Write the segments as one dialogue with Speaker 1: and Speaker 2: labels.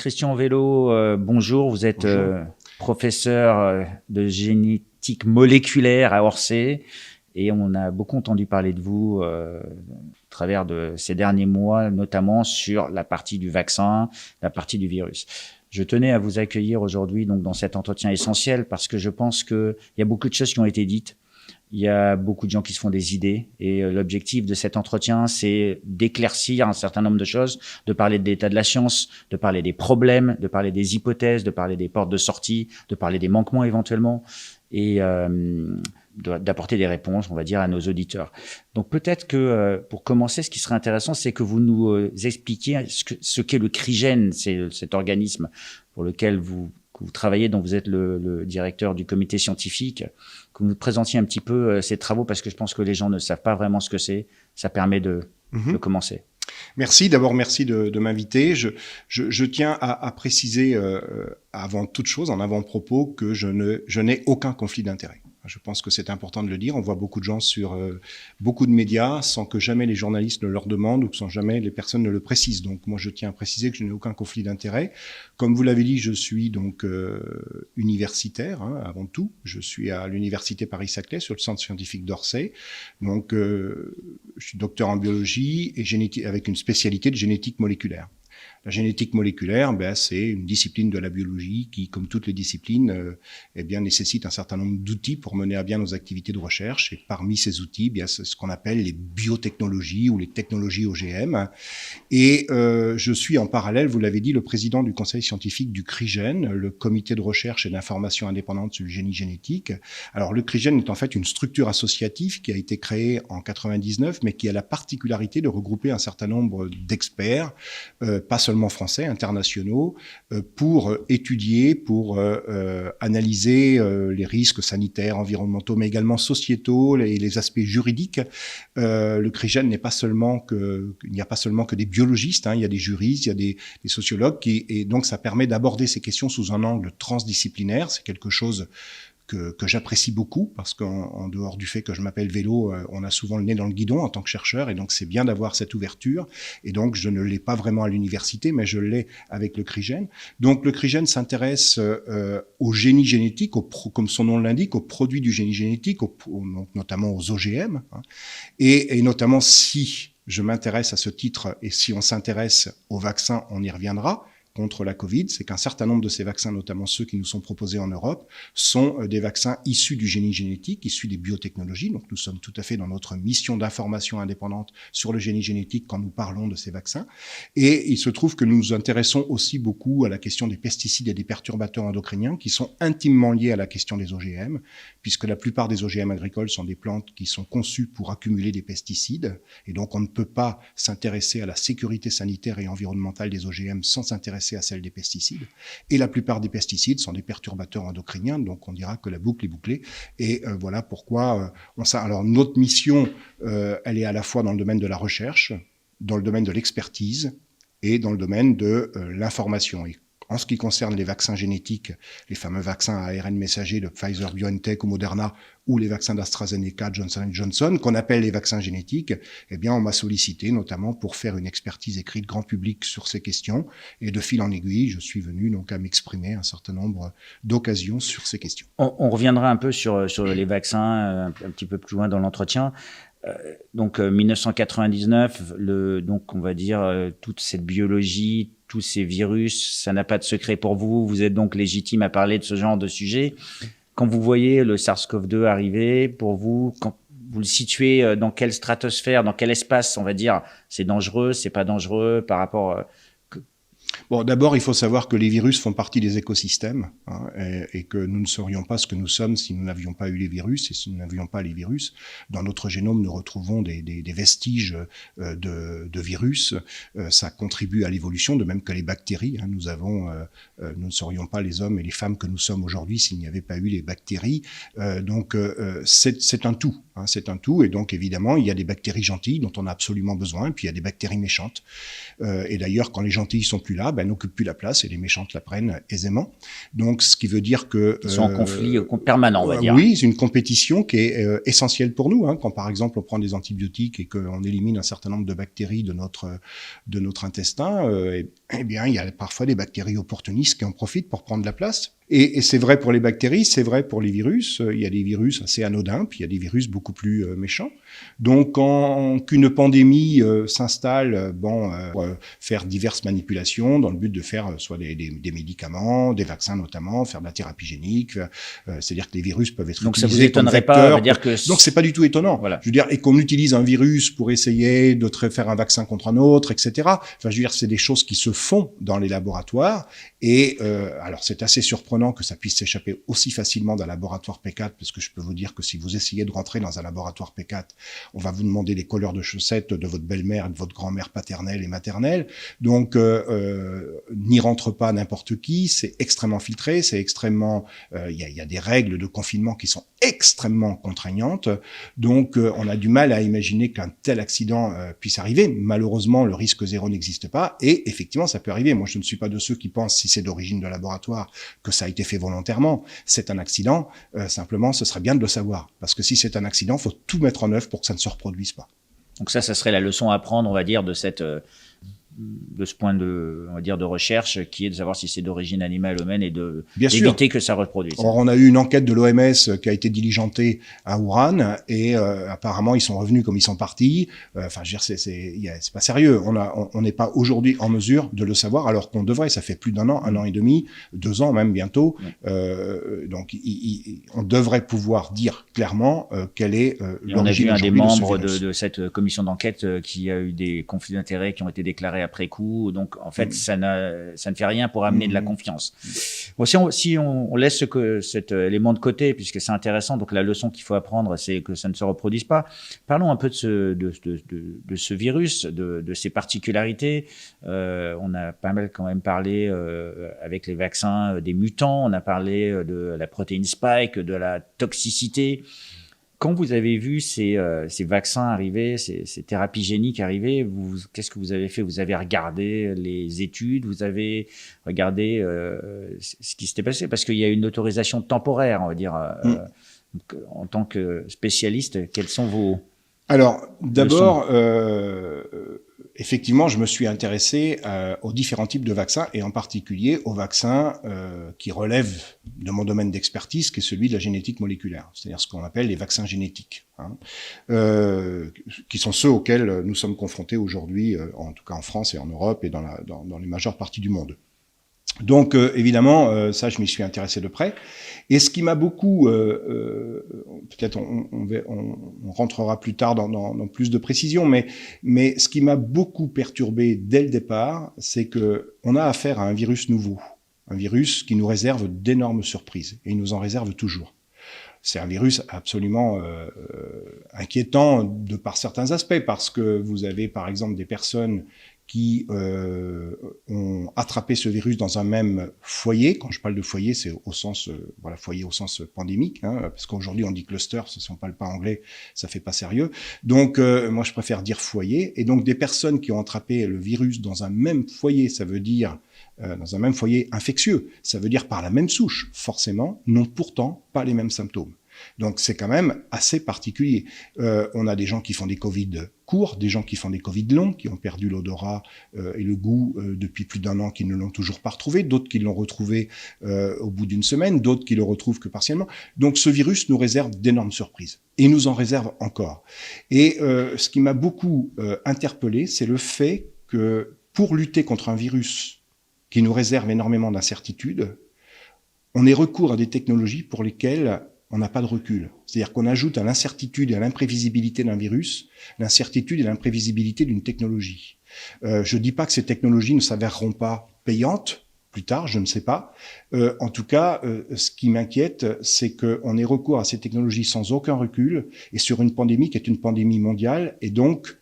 Speaker 1: Christian Vélo, bonjour. Vous êtes professeur de génétique moléculaire à Orsay et on a beaucoup entendu parler de vous à travers de ces derniers mois, notamment sur la partie du vaccin, la partie du virus. Je tenais à vous accueillir aujourd'hui donc dans cet entretien essentiel parce que je pense qu'il y a beaucoup de choses qui ont été dites. Il y a beaucoup de gens qui se font des idées et l'objectif de cet entretien, c'est d'éclaircir un certain nombre de choses, de parler de l'état de la science, de parler des problèmes, de parler des hypothèses, de parler des portes de sortie, de parler des manquements éventuellement et d'apporter des réponses, on va dire, à nos auditeurs. Donc peut-être que pour commencer, ce qui serait intéressant, c'est que vous nous expliquiez ce qu'est le CRIGEN, c'est cet organisme pour lequel vous travaillez, dont vous êtes le directeur du comité scientifique, que vous nous présentiez un petit peu ces travaux, parce que je pense que les gens ne savent pas vraiment ce que c'est. Ça permet de commencer.
Speaker 2: Merci. D'abord, merci de m'inviter. Je tiens à préciser, avant toute chose, en avant-propos, que je n'ai aucun conflit d'intérêt. Je pense que c'est important de le dire. On voit beaucoup de gens sur beaucoup de médias sans que jamais les journalistes ne leur demandent ou que sans jamais les personnes ne le précisent. Donc moi, je tiens à préciser que je n'ai aucun conflit d'intérêt. Comme vous l'avez dit, je suis donc universitaire avant tout. Je suis à l'université Paris-Saclay sur le centre scientifique d'Orsay. Donc je suis docteur en biologie et génétique avec une spécialité de génétique moléculaire. La génétique moléculaire, c'est une discipline de la biologie qui, comme toutes les disciplines, nécessite un certain nombre d'outils pour mener à bien nos activités de recherche. Et parmi ces outils, c'est ce qu'on appelle les biotechnologies ou les technologies OGM. Et je suis en parallèle, vous l'avez dit, le président du conseil scientifique du CRIGEN, le comité de recherche et d'information indépendante sur le génie génétique. Alors, le CRIGEN est en fait une structure associative qui a été créée en 99, mais qui a la particularité de regrouper un certain nombre d'experts, pas seulement français, internationaux, pour étudier, pour analyser les risques sanitaires, environnementaux, mais également sociétaux et les aspects juridiques. Le CRIGEN n'est pas seulement il n'y a pas seulement que des biologistes, il y a des juristes, il y a des sociologues, et donc ça permet d'aborder ces questions sous un angle transdisciplinaire. C'est quelque chose que j'apprécie beaucoup, parce qu'en dehors du fait que je m'appelle Vélo, on a souvent le nez dans le guidon en tant que chercheur, et donc c'est bien d'avoir cette ouverture. Et donc je ne l'ai pas vraiment à l'université, mais je l'ai avec le CRIGEN. Donc le CRIGEN s'intéresse au génie génétique, comme son nom l'indique, aux produits du génie génétique, donc notamment aux OGM, et notamment si je m'intéresse à ce titre, et si on s'intéresse aux vaccins, on y reviendra, contre la Covid, c'est qu'un certain nombre de ces vaccins, notamment ceux qui nous sont proposés en Europe, sont des vaccins issus du génie génétique, issus des biotechnologies. Donc nous sommes tout à fait dans notre mission d'information indépendante sur le génie génétique quand nous parlons de ces vaccins. Et il se trouve que nous nous intéressons aussi beaucoup à la question des pesticides et des perturbateurs endocriniens qui sont intimement liés à la question des OGM, puisque la plupart des OGM agricoles sont des plantes qui sont conçues pour accumuler des pesticides. Et donc on ne peut pas s'intéresser à la sécurité sanitaire et environnementale des OGM sans s'intéresser à celle des pesticides. Et la plupart des pesticides sont des perturbateurs endocriniens, donc on dira que la boucle est bouclée. Et voilà pourquoi alors notre mission, elle est à la fois dans le domaine de la recherche, dans le domaine de l'expertise et dans le domaine de l'information. Et en ce qui concerne les vaccins génétiques, les fameux vaccins à ARN messager de Pfizer, BioNTech ou Moderna, ou les vaccins d'AstraZeneca, Johnson & Johnson, qu'on appelle les vaccins génétiques, on m'a sollicité notamment pour faire une expertise écrite grand public sur ces questions. Et de fil en aiguille, je suis venu donc à m'exprimer un certain nombre d'occasions sur ces questions.
Speaker 1: On reviendra un peu sur les vaccins un petit peu plus loin dans l'entretien. Donc 1999, donc on va dire toute cette biologie, tous ces virus, ça n'a pas de secret pour vous. Vous êtes donc légitime à parler de ce genre de sujet. Quand vous voyez le SARS-CoV-2 arriver, pour vous, quand vous le situez dans quelle stratosphère, dans quel espace, on va dire, c'est dangereux, c'est pas dangereux par rapport...
Speaker 2: Bon, d'abord, il faut savoir que les virus font partie des écosystèmes et que nous ne serions pas ce que nous sommes si nous n'avions pas eu les virus. Et si nous n'avions pas les virus, dans notre génome, nous retrouvons des vestiges de virus. Ça contribue à l'évolution, de même que les bactéries. Nous ne serions pas les hommes et les femmes que nous sommes aujourd'hui s'il n'y avait pas eu les bactéries. Donc, c'est un tout. C'est un tout. Et donc, évidemment, il y a des bactéries gentilles dont on a absolument besoin, et puis il y a des bactéries méchantes. Et d'ailleurs, quand les gentilles sont plus là, n'occupent plus la place et les méchantes la prennent aisément. Donc, ce qui veut dire que...
Speaker 1: Ils sont en conflit permanent, on va dire.
Speaker 2: Oui, c'est une compétition qui est essentielle pour nous. Quand, par exemple, on prend des antibiotiques et qu'on élimine un certain nombre de bactéries de notre intestin, eh bien, il y a parfois des bactéries opportunistes qui en profitent pour prendre la place. Et c'est vrai pour les bactéries, c'est vrai pour les virus. Il y a des virus assez anodins, puis il y a des virus beaucoup plus méchants. Donc, qu'une pandémie s'installe, pour faire diverses manipulations dans le but de faire soit des médicaments, des vaccins notamment, faire de la thérapie génique. C'est-à-dire que les virus peuvent être
Speaker 1: donc
Speaker 2: utilisés
Speaker 1: ça vous étonnerait pas, dire que
Speaker 2: donc c'est pas du tout étonnant.
Speaker 1: Voilà.
Speaker 2: Je veux dire, et qu'on utilise un virus pour essayer de faire un vaccin contre un autre, etc. Enfin, je veux dire, c'est des choses qui se font dans les laboratoires. Et alors, c'est assez surprenant que ça puisse s'échapper aussi facilement d'un laboratoire P4, parce que je peux vous dire que si vous essayez de rentrer dans un laboratoire P4, on va vous demander les couleurs de chaussettes de votre belle-mère et de votre grand-mère paternelle et maternelle. Donc, n'y rentre pas n'importe qui, c'est extrêmement filtré, c'est extrêmement... Il y a des règles de confinement qui sont extrêmement contraignantes. Donc, on a du mal à imaginer qu'un tel accident puisse arriver. Malheureusement, le risque zéro n'existe pas. Et effectivement, ça peut arriver. Moi, je ne suis pas de ceux qui pensent, si c'est d'origine de laboratoire, que ça a été fait volontairement. C'est un accident. Simplement, ce serait bien de le savoir. Parce que si c'est un accident, il faut tout mettre en œuvre pour que ça ne se reproduise pas.
Speaker 1: Donc ça serait la leçon à prendre, on va dire, de ce point on va dire, de recherche, qui est de savoir si c'est d'origine animale ou humaine et d'éviter que ça reproduise.
Speaker 2: Or, on a eu une enquête de l'OMS qui a été diligentée à Wuhan et apparemment ils sont revenus comme ils sont partis. Enfin, je veux dire, c'est pas sérieux. On n'est pas aujourd'hui en mesure de le savoir alors qu'on devrait. Ça fait plus d'un an et demi, 2 ans même bientôt. Donc, on devrait pouvoir dire clairement quelle est l'origine.
Speaker 1: On a vu un des membres de cette commission d'enquête qui a eu des conflits d'intérêts qui ont été déclarés après coup. Donc, en fait, ça ne fait rien pour amener de la confiance. Bon, si on laisse cet élément de côté, puisque c'est intéressant, donc la leçon qu'il faut apprendre, c'est que ça ne se reproduise pas. Parlons un peu de ce virus, de ses particularités. On a pas mal quand même parlé avec les vaccins des mutants, on a parlé de la protéine spike, de la toxicité. Quand vous avez vu ces vaccins arriver, ces thérapies géniques arriver, qu'est-ce que vous avez fait? Vous avez regardé les études, vous avez regardé ce qui s'était passé, parce qu'il y a une autorisation temporaire, on va dire. En tant que spécialiste, quels sont vos...
Speaker 2: Alors, d'abord, effectivement, je me suis intéressé aux différents types de vaccins et en particulier aux vaccins qui relèvent de mon domaine d'expertise, qui est celui de la génétique moléculaire, c'est-à-dire ce qu'on appelle les vaccins génétiques, qui sont ceux auxquels nous sommes confrontés aujourd'hui, en tout cas en France et en Europe et dans les majeures parties du monde. Donc, évidemment, ça, je m'y suis intéressé de près. Et ce qui m'a beaucoup, peut-être on rentrera plus tard dans plus de précision, mais ce qui m'a beaucoup perturbé dès le départ, c'est que on a affaire à un virus nouveau, un virus qui nous réserve d'énormes surprises, et il nous en réserve toujours. C'est un virus absolument inquiétant de par certains aspects, parce que vous avez par exemple des personnes qui ont attrapé ce virus dans un même foyer. Quand je parle de foyer, c'est au sens foyer au sens pandémique, parce qu'aujourd'hui on dit cluster, si on parle pas anglais, ça fait pas sérieux. Donc moi je préfère dire foyer. Et donc des personnes qui ont attrapé le virus dans un même foyer, ça veut dire dans un même foyer infectieux, ça veut dire par la même souche, forcément, n'ont pourtant pas les mêmes symptômes. Donc c'est quand même assez particulier. On a des gens qui font des Covid courts, des gens qui font des Covid longs, qui ont perdu l'odorat et le goût depuis plus d'1 an, qui ne l'ont toujours pas retrouvé, d'autres qui l'ont retrouvé au bout d'une semaine, d'autres qui le retrouvent que partiellement. Donc ce virus nous réserve d'énormes surprises, et il nous en réserve encore. Et ce qui m'a beaucoup interpellé, c'est le fait que pour lutter contre un virus qui nous réserve énormément d'incertitudes, on ait recours à des technologies pour lesquelles on n'a pas de recul. C'est-à-dire qu'on ajoute à l'incertitude et à l'imprévisibilité d'un virus, l'incertitude et l'imprévisibilité d'une technologie. Je dis pas que ces technologies ne s'avéreront pas payantes plus tard, je ne sais pas. En tout cas, ce qui m'inquiète, c'est qu'on ait recours à ces technologies sans aucun recul et sur une pandémie qui est une pandémie mondiale, et donc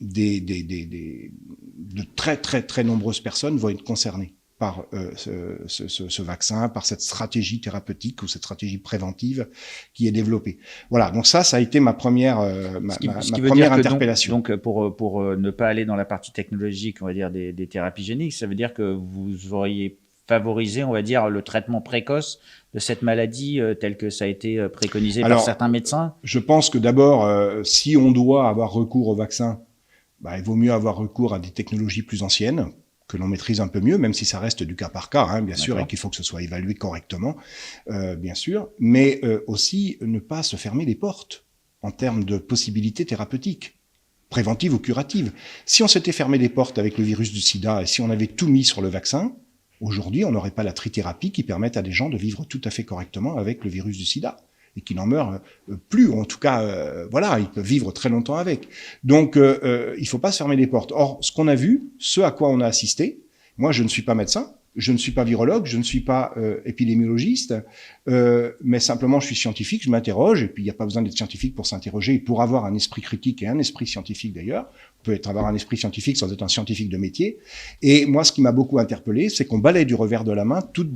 Speaker 2: de très très très nombreuses personnes vont être concernées. par ce vaccin, par cette stratégie thérapeutique ou cette stratégie préventive qui est développée. Voilà, donc ça a été ma première, ma première interpellation.
Speaker 1: Donc pour ne pas aller dans la partie technologique, on va dire, des thérapies géniques, ça veut dire que vous auriez favorisé, on va dire, le traitement précoce de cette maladie tel que ça a été préconisé par certains médecins?
Speaker 2: Je pense que d'abord, si on doit avoir recours au vaccin, il vaut mieux avoir recours à des technologies plus anciennes, que l'on maîtrise un peu mieux, même si ça reste du cas par cas, hein, bien sûr, et qu'il faut que ce soit évalué correctement, bien sûr, mais aussi ne pas se fermer les portes en termes de possibilités thérapeutiques, préventives ou curatives. Si on s'était fermé les portes avec le virus du sida et si on avait tout mis sur le vaccin, aujourd'hui, on n'aurait pas la trithérapie qui permette à des gens de vivre tout à fait correctement avec le virus du sida et qui n'en meurent plus, ou en tout cas, voilà, ils peuvent vivre très longtemps avec. Donc, il faut pas se fermer les portes. Or, ce qu'on a vu, ce à quoi on a assisté, moi, je ne suis pas médecin, je ne suis pas virologue, je ne suis pas épidémiologiste, mais simplement, je suis scientifique, je m'interroge, et puis il n'y a pas besoin d'être scientifique pour s'interroger, et pour avoir un esprit critique et un esprit scientifique d'ailleurs. On peut avoir un esprit scientifique sans être un scientifique de métier. Et moi, ce qui m'a beaucoup interpellé, c'est qu'on balaye du revers de la main tout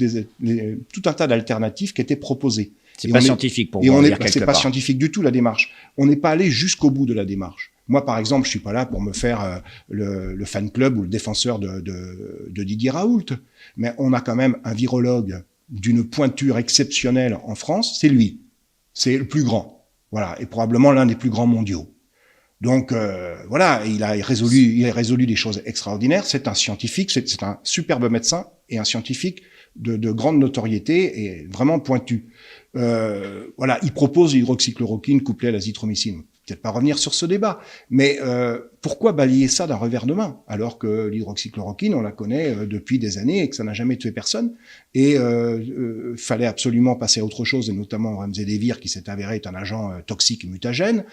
Speaker 2: un tas d'alternatives qui étaient proposées.
Speaker 1: C'est pas scientifique pour vous dire quelque part.
Speaker 2: C'est pas scientifique du tout, la démarche. On n'est pas allé jusqu'au bout de la démarche. Moi, par exemple, je suis pas là pour me faire le fan club ou le défenseur de Didier Raoult. Mais on a quand même un virologue d'une pointure exceptionnelle en France, c'est lui. C'est le plus grand. Voilà. Et probablement l'un des plus grands mondiaux. Donc, voilà, il a résolu des choses extraordinaires. C'est un scientifique, c'est un superbe médecin et un scientifique de grande notoriété et vraiment pointu. Voilà, il propose l'hydroxychloroquine couplée à l'azithromycine. Peut-être pas revenir sur ce débat, mais pourquoi balayer ça d'un revers de main alors que l'hydroxychloroquine, on la connaît depuis des années et que ça n'a jamais tué personne, et fallait absolument passer à autre chose, et notamment remdesivir qui s'est avéré être un agent toxique et mutagène,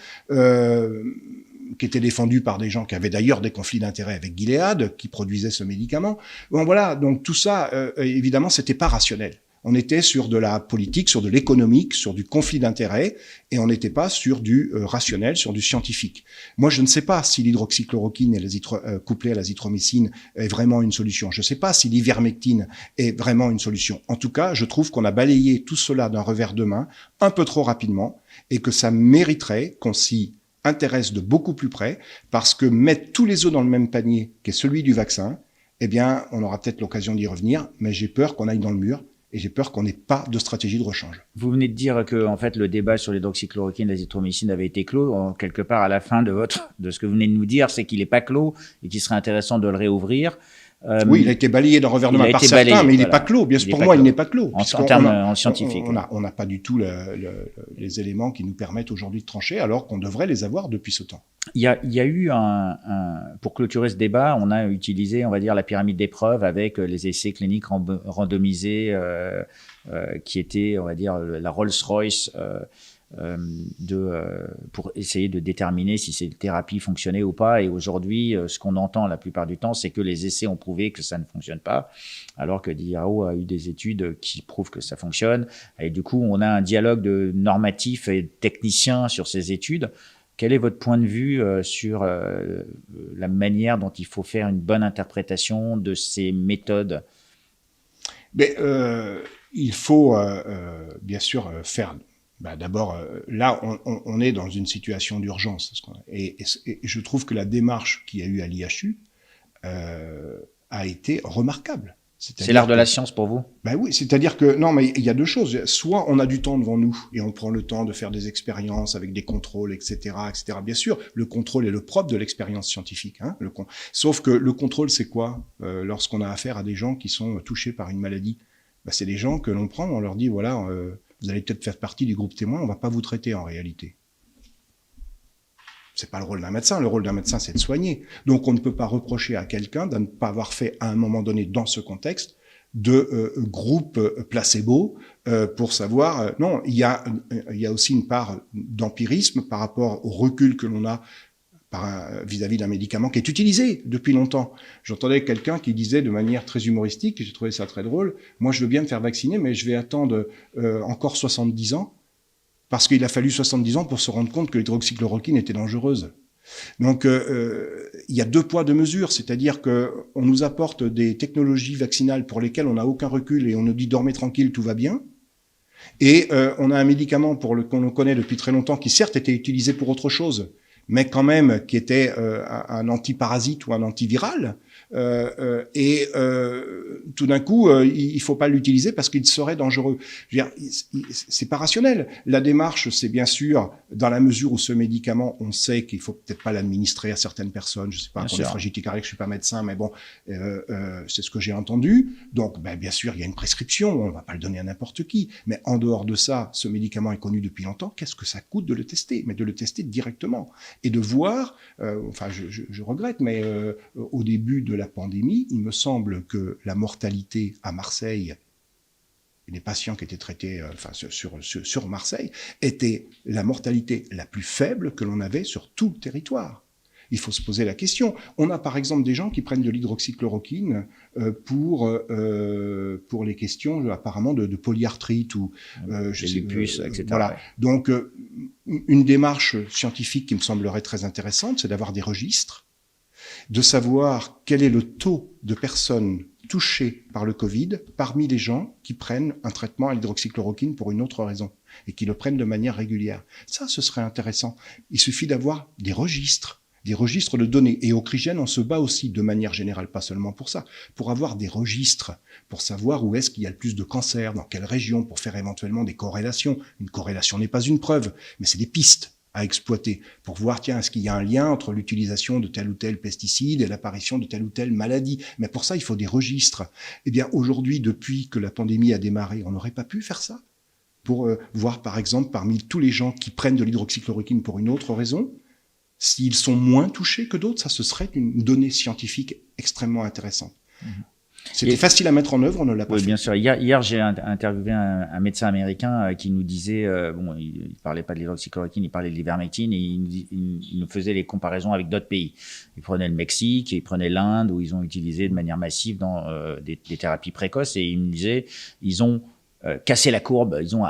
Speaker 2: qui était défendu par des gens qui avaient d'ailleurs des conflits d'intérêts avec Gilead, qui produisait ce médicament. Bon voilà, donc tout ça, évidemment, c'était pas rationnel. On était sur de la politique, sur de l'économique, sur du conflit d'intérêts, et on n'était pas sur du rationnel, sur du scientifique. Moi, je ne sais pas si l'hydroxychloroquine et couplée à l'azithromycine est vraiment une solution. Je ne sais pas si l'ivermectine est vraiment une solution. En tout cas, je trouve qu'on a balayé tout cela d'un revers de main, un peu trop rapidement, et que ça mériterait qu'on s'y intéresse de beaucoup plus près, parce que mettre tous les œufs dans le même panier, qui est celui du vaccin, eh bien, on aura peut-être l'occasion d'y revenir, mais j'ai peur qu'on aille dans le mur. Et j'ai peur qu'on n'ait pas de stratégie de rechange.
Speaker 1: Vous venez de dire que, en fait, le débat sur l'hydroxychloroquine et l'azithromycine avait été clos. Quelque part, à la fin de ce que vous venez de nous dire, c'est qu'il n'est pas clos et qu'il serait intéressant de le réouvrir.
Speaker 2: Oui, il a été balayé d'un revers de main par certains, mais il n'est pas clos. Bien sûr, pour moi, il n'est pas clos.
Speaker 1: En termes scientifiques.
Speaker 2: On n'a pas du tout les éléments qui nous permettent aujourd'hui de trancher, alors qu'on devrait les avoir depuis ce temps.
Speaker 1: Il y a eu pour clôturer ce débat, on a utilisé, on va dire, la pyramide d'épreuves avec les essais cliniques randomisés qui étaient, on va dire, la Rolls-Royce pour essayer de déterminer si ces thérapies fonctionnaient ou pas. Et aujourd'hui, ce qu'on entend la plupart du temps, c'est que les essais ont prouvé que ça ne fonctionne pas, alors que DIAO a eu des études qui prouvent que ça fonctionne. Et du coup, on a un dialogue de normatifs et techniciens sur ces études. Quel est votre point de vue sur la manière dont il faut faire une bonne interprétation de ces méthodes?
Speaker 2: Mais il faut bien sûr faire. D'abord, là, on est dans une situation d'urgence. Et je trouve que la démarche qu'il y a eu à l'IHU a été remarquable.
Speaker 1: C'est l'art de la science pour vous?
Speaker 2: Oui, c'est-à-dire que, non, mais il y a deux choses. Soit on a du temps devant nous et on prend le temps de faire des expériences avec des contrôles, etc., etc. Bien sûr, le contrôle est le propre de l'expérience scientifique. Hein, sauf que le contrôle, c'est quoi lorsqu'on a affaire à des gens qui sont touchés par une maladie? C'est des gens que l'on prend, on leur dit, voilà, vous allez peut-être faire partie du groupe témoin, on va pas vous traiter en réalité. C'est pas le rôle d'un médecin. Le rôle d'un médecin, c'est de soigner. Donc, on ne peut pas reprocher à quelqu'un de ne pas avoir fait, à un moment donné, dans ce contexte, de groupe placebo pour savoir. Non, il y a aussi une part d'empirisme par rapport au recul que l'on a vis-à-vis d'un médicament qui est utilisé depuis longtemps. J'entendais quelqu'un qui disait de manière très humoristique, et j'ai trouvé ça très drôle, moi, je veux bien me faire vacciner, mais je vais attendre encore 70 ans. Parce qu'il a fallu 70 ans pour se rendre compte que l'hydroxychloroquine était dangereuse. Donc, il y a 2 poids, 2 mesures, c'est-à-dire que on nous apporte des technologies vaccinales pour lesquelles on n'a aucun recul et on nous dit dormez tranquille, tout va bien. Et on a un médicament qu'on connaît depuis très longtemps qui certes était utilisé pour autre chose, mais quand même qui était un antiparasite ou un antiviral. Tout d'un coup, il faut pas l'utiliser parce qu'il serait dangereux. Je veux dire, c'est pas rationnel. La démarche, c'est bien sûr dans la mesure où ce médicament, on sait qu'il faut peut-être pas l'administrer à certaines personnes. Je sais pas, pour les fragilités cardiaques, je suis pas médecin, mais bon, c'est ce que j'ai entendu. Donc, bien sûr, il y a une prescription. On va pas le donner à n'importe qui. Mais en dehors de ça, ce médicament est connu depuis longtemps. Qu'est-ce que ça coûte de le tester? Mais de le tester directement et de voir. Je regrette, mais au début de la pandémie, il me semble que la mortalité à Marseille, et les patients qui étaient traités sur Marseille, était la mortalité la plus faible que l'on avait sur tout le territoire. Il faut se poser la question. On a par exemple des gens qui prennent de l'hydroxychloroquine pour les questions apparemment de polyarthrite ou
Speaker 1: lupus, etc.
Speaker 2: Voilà. Donc une démarche scientifique qui me semblerait très intéressante, c'est d'avoir des registres, de savoir quel est le taux de personnes touchées par le Covid parmi les gens qui prennent un traitement à l'hydroxychloroquine pour une autre raison et qui le prennent de manière régulière. Ça, ce serait intéressant. Il suffit d'avoir des registres de données. Et au CRIGEN, on se bat aussi de manière générale, pas seulement pour ça, pour avoir des registres, pour savoir où est-ce qu'il y a le plus de cancers, dans quelle région, pour faire éventuellement des corrélations. Une corrélation n'est pas une preuve, mais c'est des pistes à exploiter pour voir, tiens, est-ce qu'il y a un lien entre l'utilisation de tel ou tel pesticide et l'apparition de telle ou telle maladie. Mais pour ça, il faut des registres. Eh bien, aujourd'hui, depuis que la pandémie a démarré, on n'aurait pas pu faire ça pour voir, par exemple, parmi tous les gens qui prennent de l'hydroxychloroquine pour une autre raison, s'ils sont moins touchés que d'autres. Ça, ce serait une donnée scientifique extrêmement intéressante. C'était facile à mettre en œuvre, on ne l'a pas fait.
Speaker 1: Bien sûr. Hier j'ai interviewé un médecin américain qui nous disait, il parlait pas de l'hydroxychloroquine, il parlait de l'ivermectine, et il nous faisait les comparaisons avec d'autres pays. Il prenait le Mexique, il prenait l'Inde, où ils ont utilisé de manière massive dans des thérapies précoces, et il me disait, ils ont cassé la courbe, ils ont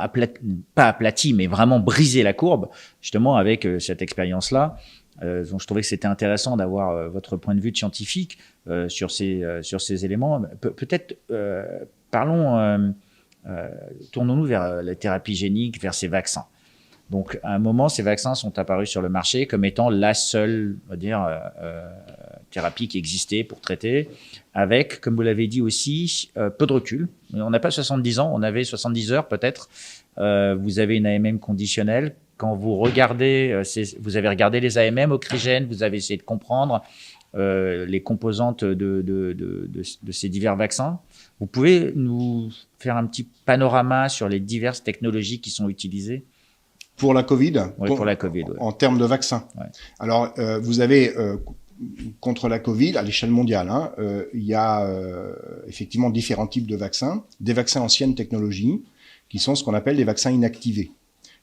Speaker 1: pas aplati, mais vraiment brisé la courbe, justement avec cette expérience-là. Donc je trouvais que c'était intéressant d'avoir votre point de vue de scientifique sur ces éléments. Peut-être parlons, tournons-nous vers la thérapie génique, vers ces vaccins. Donc à un moment, ces vaccins sont apparus sur le marché comme étant la seule, on va dire, thérapie qui existait pour traiter, avec, comme vous l'avez dit aussi, peu de recul. On n'a pas 70 ans, on avait 70 heures peut-être. Vous avez une AMM conditionnelle. Quand vous regardez, vous avez regardé les AMM au CRIGEN, vous avez essayé de comprendre les composantes de ces divers vaccins. Vous pouvez nous faire un petit panorama sur les diverses technologies qui sont utilisées?
Speaker 2: Pour la Covid?
Speaker 1: Oui, pour la Covid. Ouais.
Speaker 2: En termes de vaccins. Ouais. Alors, vous avez contre la Covid, à l'échelle mondiale, il y a effectivement différents types de vaccins. Des vaccins anciennes technologies, qui sont ce qu'on appelle des vaccins inactivés.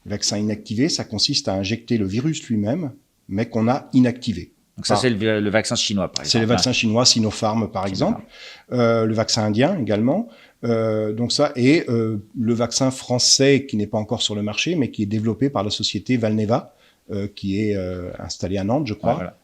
Speaker 2: Les vaccins inactivés, ça consiste à injecter le virus lui-même, mais qu'on a inactivé.
Speaker 1: Donc ça, c'est le vaccin chinois, par exemple.
Speaker 2: C'est le vaccin chinois, Sinopharm, par exemple. Le vaccin indien également. Donc ça, et le vaccin français qui n'est pas encore sur le marché, mais qui est développé par la société Valneva, qui est installée à Nantes, je crois, voilà.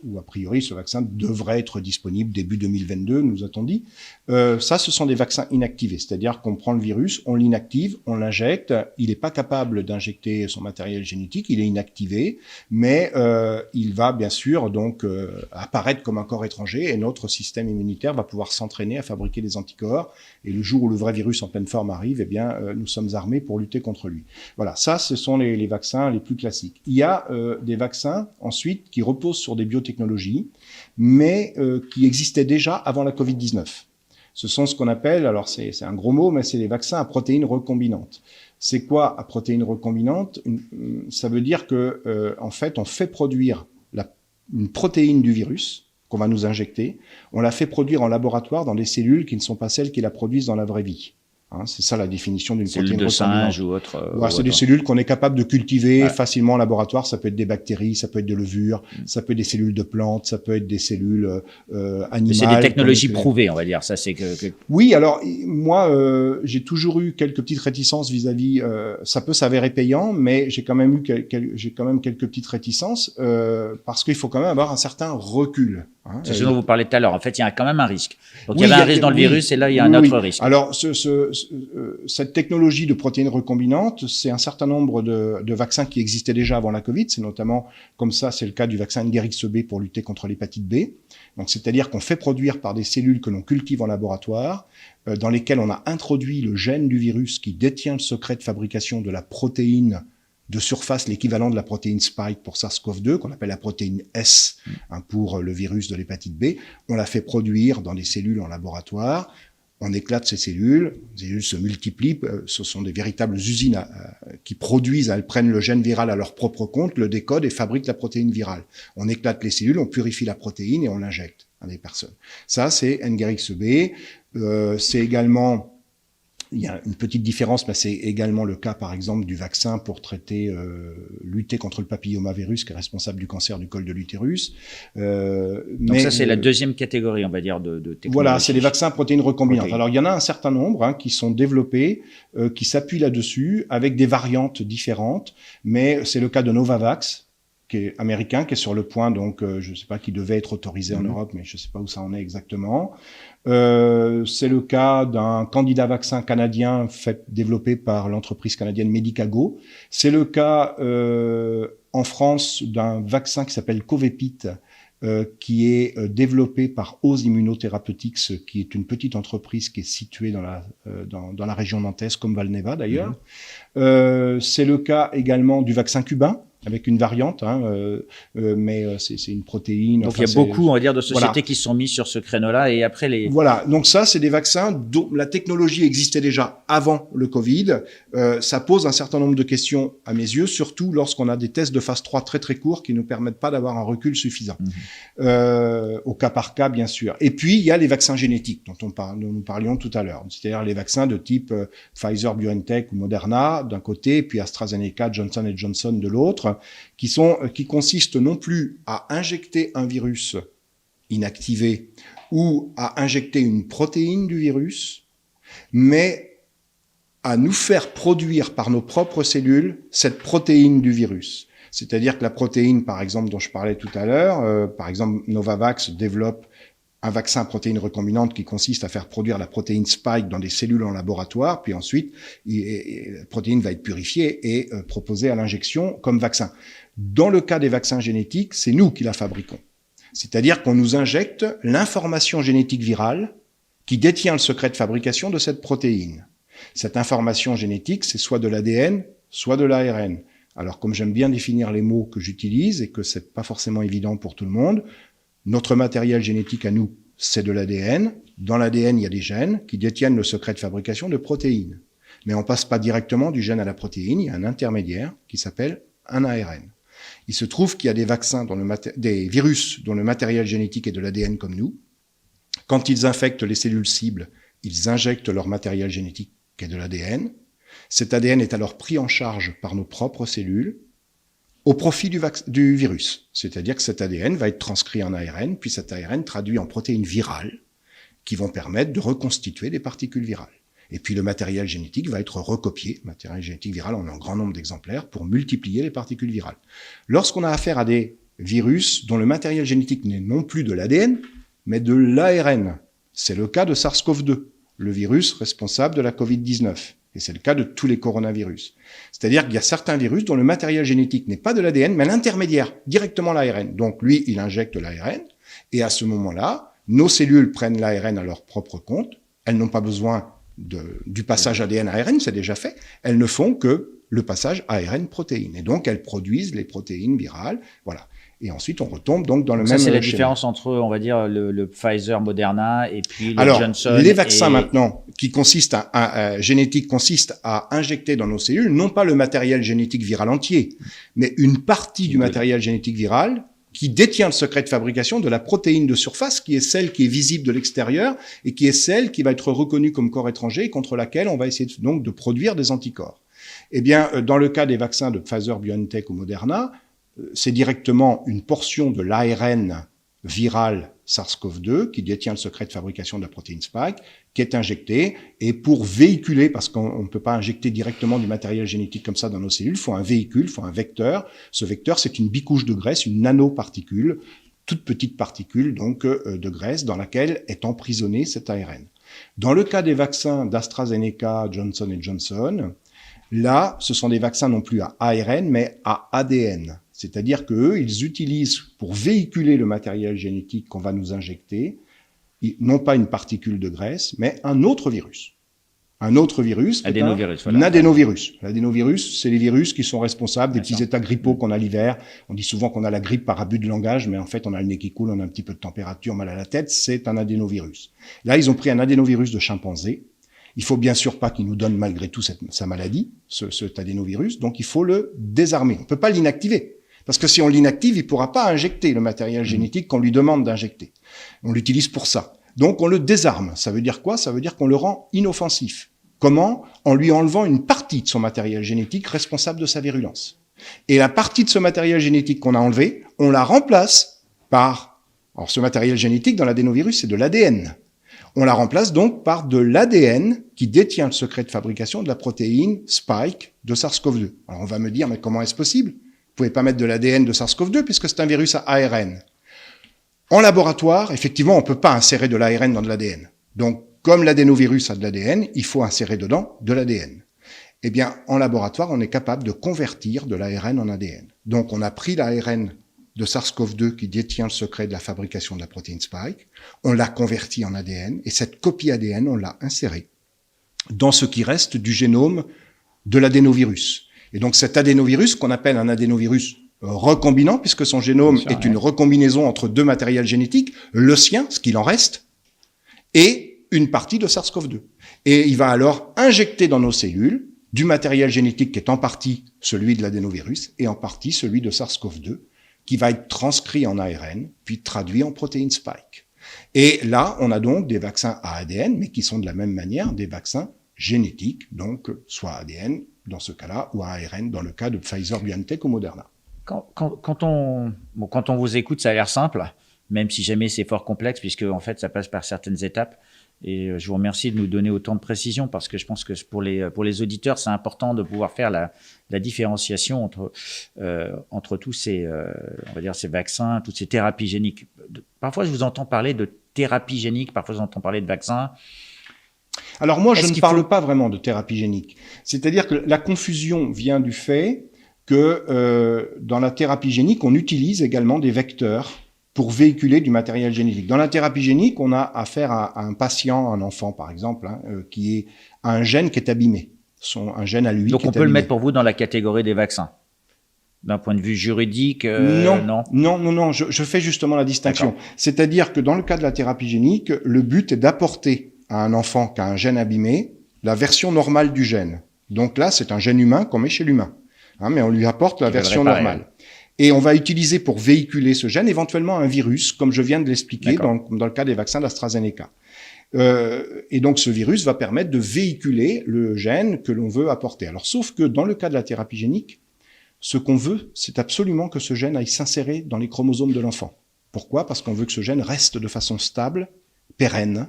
Speaker 2: Où a priori ce vaccin devrait être disponible début 2022, nous a-t-on dit. Ça, ce sont des vaccins inactivés, c'est-à-dire qu'on prend le virus, on l'inactive, on l'injecte, il n'est pas capable d'injecter son matériel génétique, il est inactivé, mais il va bien sûr donc apparaître comme un corps étranger et notre système immunitaire va pouvoir s'entraîner à fabriquer des anticorps, et le jour où le vrai virus en pleine forme arrive, eh bien nous sommes armés pour lutter contre lui. Voilà, ça ce sont les vaccins les plus classiques. Il y a des vaccins ensuite qui reposent sur des biotechnologies, mais qui existaient déjà avant la Covid-19. Ce sont ce qu'on appelle, alors c'est un gros mot, mais c'est les vaccins à protéines recombinantes. C'est quoi à protéines recombinantes? Ça veut dire que en fait, on fait produire une protéine du virus qu'on va nous injecter. On la fait produire en laboratoire dans des cellules qui ne sont pas celles qui la produisent dans la vraie vie. Hein, c'est ça la définition d'une
Speaker 1: protéine
Speaker 2: recombinante.
Speaker 1: Cellules de singe ou autre.
Speaker 2: Voilà, c'est des cellules qu'on est capable de cultiver facilement en laboratoire. Ça peut être des bactéries, ça peut être des levures, ça peut être des cellules de plantes, ça peut être des cellules animales.
Speaker 1: C'est des technologies prouvées, on va dire. Ça, c'est que...
Speaker 2: Oui, alors moi, j'ai toujours eu quelques petites réticences vis-à-vis. Ça peut s'avérer payant, mais j'ai quand même quelques petites réticences parce qu'il faut quand même avoir un certain recul. Hein.
Speaker 1: C'est ce dont vous parlez tout à l'heure. En fait, il y a quand même un risque. Donc, il y avait un risque dans le virus et là, il y a un autre risque.
Speaker 2: Alors, cette technologie de protéines recombinantes, c'est un certain nombre de vaccins qui existaient déjà avant la Covid. C'est notamment, comme ça, c'est le cas du vaccin Engerix-B pour lutter contre l'hépatite B. Donc, c'est-à-dire qu'on fait produire par des cellules que l'on cultive en laboratoire, dans lesquelles on a introduit le gène du virus qui détient le secret de fabrication de la protéine de surface, l'équivalent de la protéine spike pour SARS-CoV-2, qu'on appelle la protéine S pour le virus de l'hépatite B. On la fait produire dans des cellules en laboratoire. On éclate ces cellules se multiplient, ce sont des véritables usines qui produisent, elles prennent le gène viral à leur propre compte, le décodent et fabriquent la protéine virale. On éclate les cellules, on purifie la protéine et on l'injecte à des personnes. Ça, c'est Engerix-B. C'est également... Il y a une petite différence, mais c'est également le cas, par exemple, du vaccin pour lutter contre le papillomavirus qui est responsable du cancer du col de l'utérus.
Speaker 1: Donc ça, c'est la deuxième catégorie, on va dire, de technologie.
Speaker 2: Voilà, c'est les vaccins protéines recombinantes. Alors, il y en a un certain nombre qui sont développés, qui s'appuient là-dessus, avec des variantes différentes, mais c'est le cas de Novavax, qui est américain, qui est sur le point, donc je ne sais pas, qui devait être autorisé en Europe, mais je ne sais pas où ça en est exactement. C'est le cas d'un candidat vaccin canadien développé par l'entreprise canadienne Medicago. C'est le cas en France d'un vaccin qui s'appelle Covepit, qui est développé par Ose Immunotherapeutics, qui est une petite entreprise qui est située dans la région nantaise, comme Valneva d'ailleurs. C'est le cas également du vaccin cubain, avec une variante, mais c'est une protéine.
Speaker 1: Donc il y a beaucoup, on va dire, de sociétés qui se sont mises sur ce créneau-là, et après les...
Speaker 2: Voilà, donc ça, c'est des vaccins dont la technologie existait déjà avant le Covid. Ça pose un certain nombre de questions à mes yeux, surtout lorsqu'on a des tests de phase 3 très très courts qui ne permettent pas d'avoir un recul suffisant. Au cas par cas, bien sûr. Et puis, il y a les vaccins génétiques dont nous parlions tout à l'heure, c'est-à-dire les vaccins de type Pfizer, BioNTech ou Moderna d'un côté, puis AstraZeneca, Johnson & Johnson de l'autre, qui consistent non plus à injecter un virus inactivé ou à injecter une protéine du virus, mais à nous faire produire par nos propres cellules cette protéine du virus. C'est-à-dire que la protéine, par exemple, dont je parlais tout à l'heure, par exemple, Novavax développe un vaccin protéine recombinante qui consiste à faire produire la protéine spike dans des cellules en laboratoire, puis ensuite, la protéine va être purifiée et proposée à l'injection comme vaccin. Dans le cas des vaccins génétiques, c'est nous qui la fabriquons. C'est-à-dire qu'on nous injecte l'information génétique virale qui détient le secret de fabrication de cette protéine. Cette information génétique, c'est soit de l'ADN, soit de l'ARN. Alors, comme j'aime bien définir les mots que j'utilise et que c'est pas forcément évident pour tout le monde, notre matériel génétique à nous, c'est de l'ADN. Dans l'ADN, il y a des gènes qui détiennent le secret de fabrication de protéines. Mais on passe pas directement du gène à la protéine, il y a un intermédiaire qui s'appelle un ARN. Il se trouve qu'il y a des vaccins, des virus dont le matériel génétique est de l'ADN comme nous. Quand ils infectent les cellules cibles, ils injectent leur matériel génétique qui est de l'ADN. Cet ADN est alors pris en charge par nos propres cellules au profit du virus. C'est-à-dire que cet ADN va être transcrit en ARN, puis cet ARN traduit en protéines virales qui vont permettre de reconstituer des particules virales. Et puis le matériel génétique va être recopié, matériel génétique viral en un grand nombre d'exemplaires, pour multiplier les particules virales. Lorsqu'on a affaire à des virus dont le matériel génétique n'est non plus de l'ADN, mais de l'ARN, c'est le cas de SARS-CoV-2, le virus responsable de la Covid-19. Et c'est le cas de tous les coronavirus. C'est-à-dire qu'il y a certains virus dont le matériel génétique n'est pas de l'ADN, mais l'intermédiaire, directement l'ARN. Donc lui, il injecte l'ARN, et à ce moment-là, nos cellules prennent l'ARN à leur propre compte. Elles n'ont pas besoin du passage ADN-ARN, c'est déjà fait. Elles ne font que le passage ARN-protéine. Et donc, elles produisent les protéines virales. Voilà. Et ensuite, on retombe donc dans le même schéma.
Speaker 1: C'est la différence entre, on va dire, le Pfizer, Moderna et puis le Johnson.
Speaker 2: Les vaccins maintenant, qui consistent génétique consiste à injecter dans nos cellules, non pas le matériel génétique viral entier, mais une partie du matériel génétique viral qui détient le secret de fabrication de la protéine de surface, qui est celle qui est visible de l'extérieur et qui est celle qui va être reconnue comme corps étranger et contre laquelle on va essayer donc de produire des anticorps. Eh bien, dans le cas des vaccins de Pfizer, BioNTech ou Moderna, c'est directement une portion de l'ARN viral SARS-CoV-2 qui détient le secret de fabrication de la protéine Spike, qui est injectée, et pour véhiculer, parce qu'on ne peut pas injecter directement du matériel génétique comme ça dans nos cellules, il faut un véhicule, il faut un vecteur. Ce vecteur, c'est une bicouche de graisse, une nanoparticule, toute petite particule donc de graisse dans laquelle est emprisonné cet ARN. Dans le cas des vaccins d'AstraZeneca, Johnson & Johnson, là, ce sont des vaccins non plus à ARN, mais à ADN. C'est-à-dire qu'eux, ils utilisent pour véhiculer le matériel génétique qu'on va nous injecter, non pas une particule de graisse, mais un autre virus. Un autre virus,
Speaker 1: adénovirus,
Speaker 2: un adénovirus. L'adénovirus, c'est les virus qui sont responsables des petits états grippaux qu'on a l'hiver. On dit souvent qu'on a la grippe par abus de langage, mais en fait, on a le nez qui coule, on a un petit peu de température, mal à la tête. C'est un adénovirus. Là, ils ont pris un adénovirus de chimpanzé. Il faut bien sûr pas qu'il nous donne malgré tout sa maladie, cet adénovirus. Donc, il faut le désarmer. On peut pas l'inactiver. Parce que si on l'inactive, il pourra pas injecter le matériel génétique qu'on lui demande d'injecter. On l'utilise pour ça. Donc, on le désarme. Ça veut dire quoi? Ça veut dire qu'on le rend inoffensif. Comment? En lui enlevant une partie de son matériel génétique responsable de sa virulence. Et la partie de ce matériel génétique qu'on a enlevé, on la remplace par... Alors, ce matériel génétique dans l'adénovirus, c'est de l'ADN. On la remplace donc par de l'ADN qui détient le secret de fabrication de la protéine Spike de SARS-CoV-2. Alors, on va me dire, mais comment est-ce possible? Vous pouvez pas mettre de l'ADN de SARS-CoV-2 puisque c'est un virus à ARN. En laboratoire, effectivement, on peut pas insérer de l'ARN dans de l'ADN. Donc, comme l'adénovirus a de l'ADN, il faut insérer dedans de l'ADN. Eh bien, en laboratoire, on est capable de convertir de l'ARN en ADN. Donc, on a pris l'ARN de SARS-CoV-2 qui détient le secret de la fabrication de la protéine Spike, on l'a converti en ADN, et cette copie ADN, on l'a insérée dans ce qui reste du génome de l'adénovirus. Et donc cet adénovirus, qu'on appelle un adénovirus recombinant, puisque son génome est une recombinaison entre deux matériels génétiques, le sien, ce qu'il en reste, et une partie de SARS-CoV-2. Et il va alors injecter dans nos cellules du matériel génétique qui est en partie celui de l'adénovirus et en partie celui de SARS-CoV-2, qui va être transcrit en ARN, puis traduit en protéine Spike. Et là, on a donc des vaccins à ADN, mais qui sont de la même manière des vaccins génétiques, donc soit ADN dans ce cas-là, ou à ARN dans le cas de Pfizer, BioNTech ou Moderna.
Speaker 1: Quand on vous écoute, ça a l'air simple, même si jamais c'est fort complexe, puisque en fait, ça passe par certaines étapes. Et je vous remercie de nous donner autant de précision, parce que je pense que pour les auditeurs, c'est important de pouvoir faire la différenciation entre tous ces, on va dire, ces vaccins, toutes ces thérapies géniques. Parfois, je vous entends parler de thérapie génique, parfois, je vous entends parler de vaccins.
Speaker 2: Alors moi, je ne parle pas vraiment de thérapie génique. C'est-à-dire que la confusion vient du fait que dans la thérapie génique, on utilise également des vecteurs pour véhiculer du matériel génétique. Dans la thérapie génique, on a affaire à un patient, un enfant par exemple, qui a un gène qui est abîmé, un gène à lui.
Speaker 1: Donc
Speaker 2: qui
Speaker 1: on
Speaker 2: est
Speaker 1: peut
Speaker 2: abîmé.
Speaker 1: Le mettre pour vous dans la catégorie des vaccins. D'un point de vue juridique,
Speaker 2: non. Je fais justement la distinction. C'est-à-dire que dans le cas de la thérapie génique, le but est d'apporter à un enfant qui a un gène abîmé la version normale du gène. Donc là, c'est un gène humain qu'on met chez l'humain, mais on lui apporte la version normale. Et on va utiliser pour véhiculer ce gène éventuellement un virus, comme je viens de l'expliquer dans le cas des vaccins d'AstraZeneca. Et donc ce virus va permettre de véhiculer le gène que l'on veut apporter. Alors sauf que dans le cas de la thérapie génique, ce qu'on veut, c'est absolument que ce gène aille s'insérer dans les chromosomes de l'enfant. Pourquoi? Parce qu'on veut que ce gène reste de façon stable, pérenne.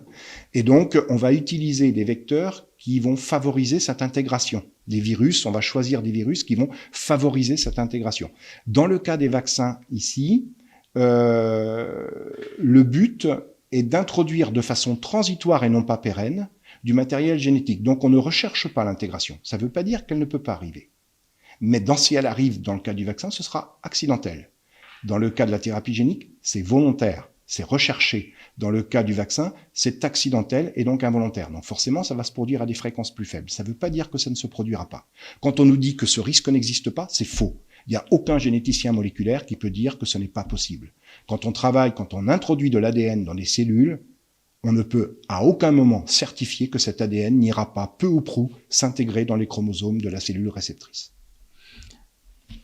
Speaker 2: Et donc on va utiliser des vecteurs qui vont favoriser cette intégration. Des virus, on va choisir des virus qui vont favoriser cette intégration. Dans le cas des vaccins ici, le but est d'introduire de façon transitoire et non pas pérenne du matériel génétique. Donc on ne recherche pas l'intégration. Ça ne veut pas dire qu'elle ne peut pas arriver. Mais si elle arrive dans le cas du vaccin, ce sera accidentel. Dans le cas de la thérapie génique, c'est volontaire, c'est recherché. Dans le cas du vaccin, c'est accidentel et donc involontaire. Donc forcément, ça va se produire à des fréquences plus faibles. Ça ne veut pas dire que ça ne se produira pas. Quand on nous dit que ce risque n'existe pas, c'est faux. Il n'y a aucun généticien moléculaire qui peut dire que ce n'est pas possible. Quand on introduit de l'ADN dans les cellules, on ne peut à aucun moment certifier que cet ADN n'ira pas peu ou prou s'intégrer dans les chromosomes de la cellule réceptrice.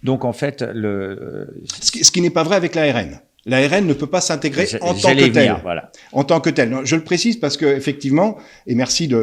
Speaker 1: Donc en fait,
Speaker 2: ce qui n'est pas vrai avec l'ARN. L'ARN ne peut pas s'intégrer en tant que tel.
Speaker 1: Voilà.
Speaker 2: En tant que tel. Je le précise parce que effectivement, et merci de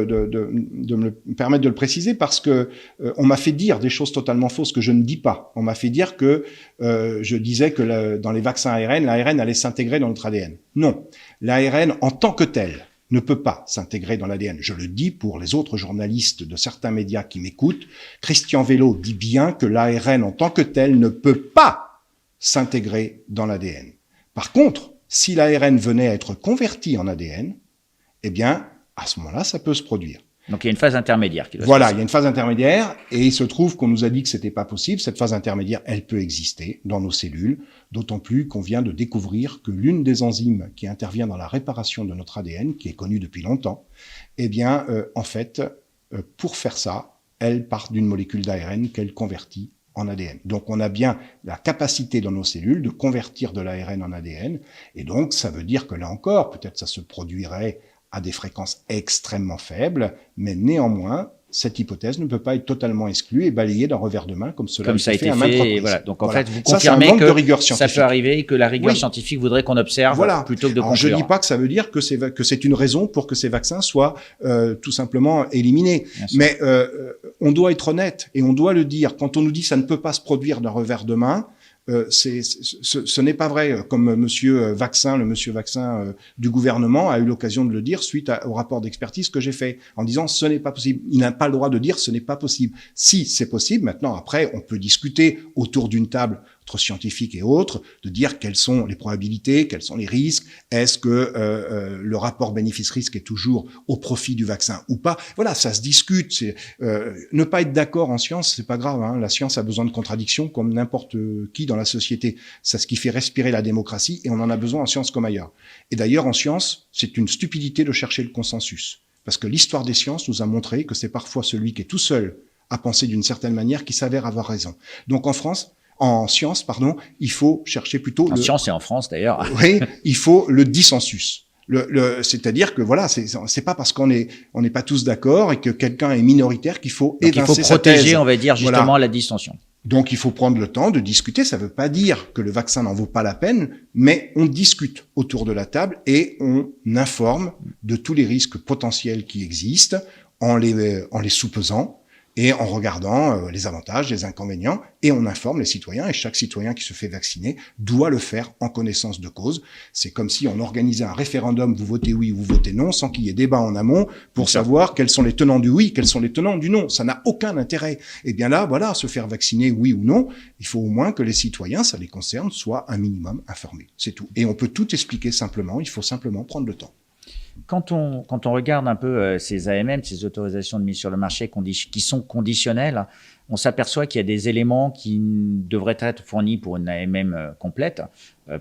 Speaker 2: me permettre de le préciser, parce que on m'a fait dire des choses totalement fausses que je ne dis pas. On m'a fait dire que je disais que dans les vaccins ARN, l'ARN allait s'intégrer dans notre ADN. Non, l'ARN en tant que tel ne peut pas s'intégrer dans l'ADN. Je le dis pour les autres journalistes de certains médias qui m'écoutent. Christian Vello dit bien que l'ARN en tant que tel ne peut pas s'intégrer dans l'ADN. Par contre, si l'ARN venait à être converti en ADN, eh bien, à ce moment-là, ça peut se produire.
Speaker 1: Donc il y a une phase intermédiaire qui doit
Speaker 2: Voilà, il y a une phase intermédiaire, et il se trouve qu'on nous a dit que c'était pas possible. Cette phase intermédiaire, elle peut exister dans nos cellules, d'autant plus qu'on vient de découvrir que l'une des enzymes qui intervient dans la réparation de notre ADN, qui est connue depuis longtemps, eh bien, en fait, pour faire ça, elle part d'une molécule d'ARN qu'elle convertit en ADN. Donc on a bien la capacité dans nos cellules de convertir de l'ARN en ADN, et donc ça veut dire que là encore, peut-être ça se produirait à des fréquences extrêmement faibles, mais néanmoins, cette hypothèse ne peut pas être totalement exclue et balayée d'un revers de main comme cela a été fait à maintes reprises.
Speaker 1: Voilà. Donc en
Speaker 2: voilà.
Speaker 1: fait, vous confirmez que ça peut arriver et que la rigueur
Speaker 2: oui.
Speaker 1: scientifique voudrait qu'on observe plutôt que de conclure.
Speaker 2: Je ne dis pas que ça veut dire que c'est une raison pour que ces vaccins soient tout simplement éliminés. Mais on doit être honnête et on doit le dire. Quand on nous dit que ça ne peut pas se produire d'un revers de main, ce n'est pas vrai, comme le monsieur Vaccin du gouvernement a eu l'occasion de le dire suite au rapport d'expertise que j'ai fait, en disant ce n'est pas possible. Il n'a pas le droit de dire ce n'est pas possible. Si c'est possible, maintenant après on peut discuter autour d'une table entre scientifiques et autres, de dire quelles sont les probabilités, quels sont les risques, est-ce que le rapport bénéfice-risque est toujours au profit du vaccin ou pas. Voilà, ça se discute. Ne pas être d'accord en science, c'est pas grave, hein. La science a besoin de contradictions comme n'importe qui dans la société. C'est ce qui fait respirer la démocratie et on en a besoin en science comme ailleurs. Et d'ailleurs, en science, c'est une stupidité de chercher le consensus. Parce que l'histoire des sciences nous a montré que c'est parfois celui qui est tout seul à penser d'une certaine manière qui s'avère avoir raison. Donc en science, il faut chercher plutôt
Speaker 1: science et en France d'ailleurs.
Speaker 2: Oui, il faut le dissensus. C'est-à-dire que voilà, c'est pas parce qu'on n'est pas tous d'accord et que quelqu'un est minoritaire qu'il faut évincer sa thèse.
Speaker 1: Il faut protéger, on va dire, justement la dissension.
Speaker 2: Donc il faut prendre le temps de discuter. Ça veut pas dire que le vaccin n'en vaut pas la peine, mais on discute autour de la table et on informe de tous les risques potentiels qui existent en les sous-pesant et en regardant les avantages, les inconvénients, et on informe les citoyens, et chaque citoyen qui se fait vacciner doit le faire en connaissance de cause. C'est comme si on organisait un référendum, vous votez oui ou vous votez non, sans qu'il y ait débat en amont pour savoir quels sont les tenants du oui, quels sont les tenants du non. Ça n'a aucun intérêt. Et bien là, voilà, se faire vacciner oui ou non, il faut au moins que les citoyens, ça les concerne, soient un minimum informés. C'est tout. Et on peut tout expliquer simplement, il faut simplement prendre le temps.
Speaker 1: Quand on regarde un peu ces AMM, ces autorisations de mise sur le marché qui sont conditionnelles, on s'aperçoit qu'il y a des éléments qui devraient être fournis pour une AMM complète,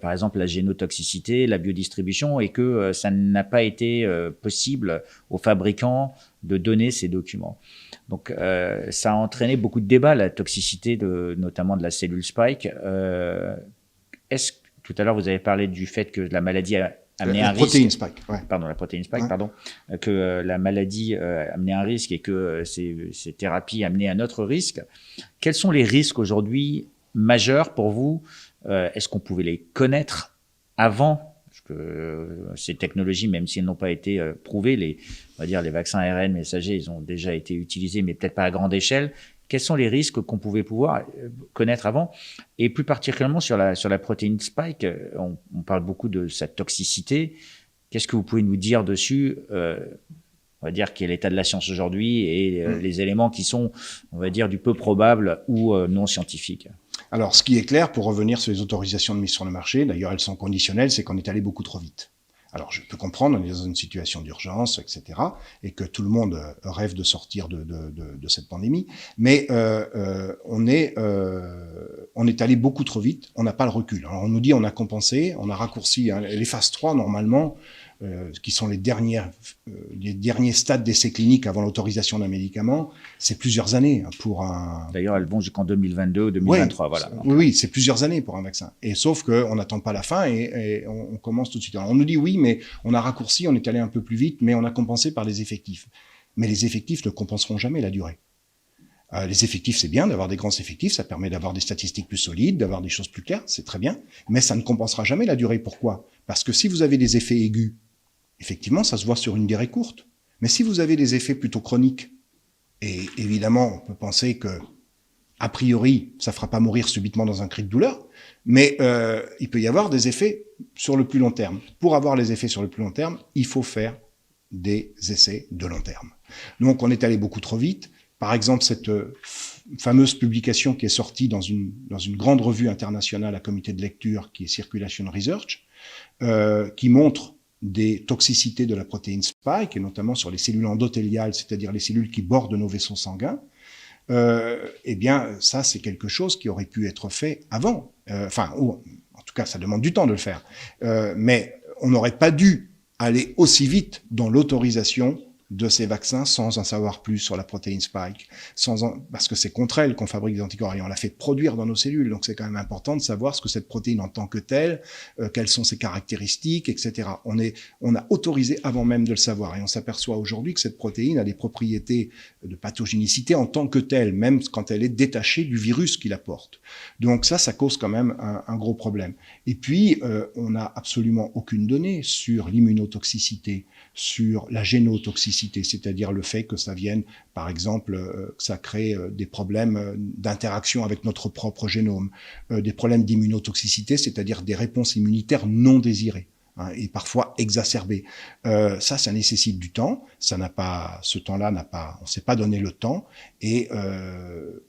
Speaker 1: par exemple la génotoxicité, la biodistribution, et que ça n'a pas été possible aux fabricants de donner ces documents. Donc ça a entraîné beaucoup de débats, la toxicité notamment de la cellule Spike. Tout à l'heure vous avez parlé du fait que la maladie a amené un risque. La protéine Spike, que la maladie amenait un risque et que ces thérapies amenaient un autre risque. Quels sont les risques aujourd'hui majeurs pour vous? Est-ce qu'on pouvait les connaître avant? Parce que ces technologies, même si elles n'ont pas été prouvées, on va dire les vaccins ARN messagers, ils ont déjà été utilisés, mais peut-être pas à grande échelle. Quels sont les risques qu'on pouvait pouvoir connaître avant? Et plus particulièrement sur la protéine Spike, on parle beaucoup de sa toxicité. Qu'est-ce que vous pouvez nous dire dessus? On va dire quel est l'état de la science aujourd'hui et les éléments qui sont, on va dire, du peu probable ou non scientifiques.
Speaker 2: Alors, ce qui est clair, pour revenir sur les autorisations de mise sur le marché, d'ailleurs elles sont conditionnelles, c'est qu'on est allé beaucoup trop vite. Alors, je peux comprendre, on est dans une situation d'urgence, etc., et que tout le monde rêve de sortir de cette pandémie, mais on est allé beaucoup trop vite, on n'a pas le recul. Alors, on nous dit on a compensé, on a raccourci les phases 3, normalement, qui sont les derniers stades d'essais cliniques avant l'autorisation d'un médicament, c'est plusieurs années pour un...
Speaker 1: D'ailleurs, elles vont jusqu'en 2022 ou 2023, voilà.
Speaker 2: Oui, c'est plusieurs années pour un vaccin. Et sauf qu'on n'attend pas la fin et on commence tout de suite. Alors, on nous dit oui, mais on a raccourci, on est allé un peu plus vite, mais on a compensé par les effectifs. Mais les effectifs ne compenseront jamais la durée. Les effectifs, c'est bien d'avoir des grands effectifs, ça permet d'avoir des statistiques plus solides, d'avoir des choses plus claires, c'est très bien, mais ça ne compensera jamais la durée. Pourquoi? Parce que si vous avez des effets aigus, effectivement, ça se voit sur une durée courte. Mais si vous avez des effets plutôt chroniques, et évidemment, on peut penser que, a priori, ça fera pas mourir subitement dans un cri de douleur, mais il peut y avoir des effets sur le plus long terme. Pour avoir les effets sur le plus long terme, il faut faire des essais de long terme. Donc, on est allé beaucoup trop vite. Par exemple, cette fameuse publication qui est sortie dans une grande revue internationale à comité de lecture, qui est Circulation Research, qui montre des toxicités de la protéine spike, et notamment sur les cellules endothéliales, c'est-à-dire les cellules qui bordent nos vaisseaux sanguins, eh bien, ça, c'est quelque chose qui aurait pu être fait avant. Ou, en tout cas, ça demande du temps de le faire. Mais on n'aurait pas dû aller aussi vite dans l'autorisation de ces vaccins sans en savoir plus sur la protéine spike, parce que c'est contre elle qu'on fabrique des anticorps et on la fait produire dans nos cellules. Donc c'est quand même important de savoir ce que cette protéine en tant que telle, quelles sont ses caractéristiques, etc. On a autorisé avant même de le savoir et on s'aperçoit aujourd'hui que cette protéine a des propriétés de pathogénicité en tant que telle, même quand elle est détachée du virus qui la porte. Donc ça cause quand même un gros problème. Et puis on n'a absolument aucune donnée sur l'immunotoxicité, sur la génotoxicité, c'est-à-dire le fait que ça vienne, par exemple, que ça crée des problèmes d'interaction avec notre propre génome, des problèmes d'immunotoxicité, c'est-à-dire des réponses immunitaires non désirées, hein, et parfois exacerbées. Ça nécessite du temps. Ce temps-là on s'est pas donné le temps, et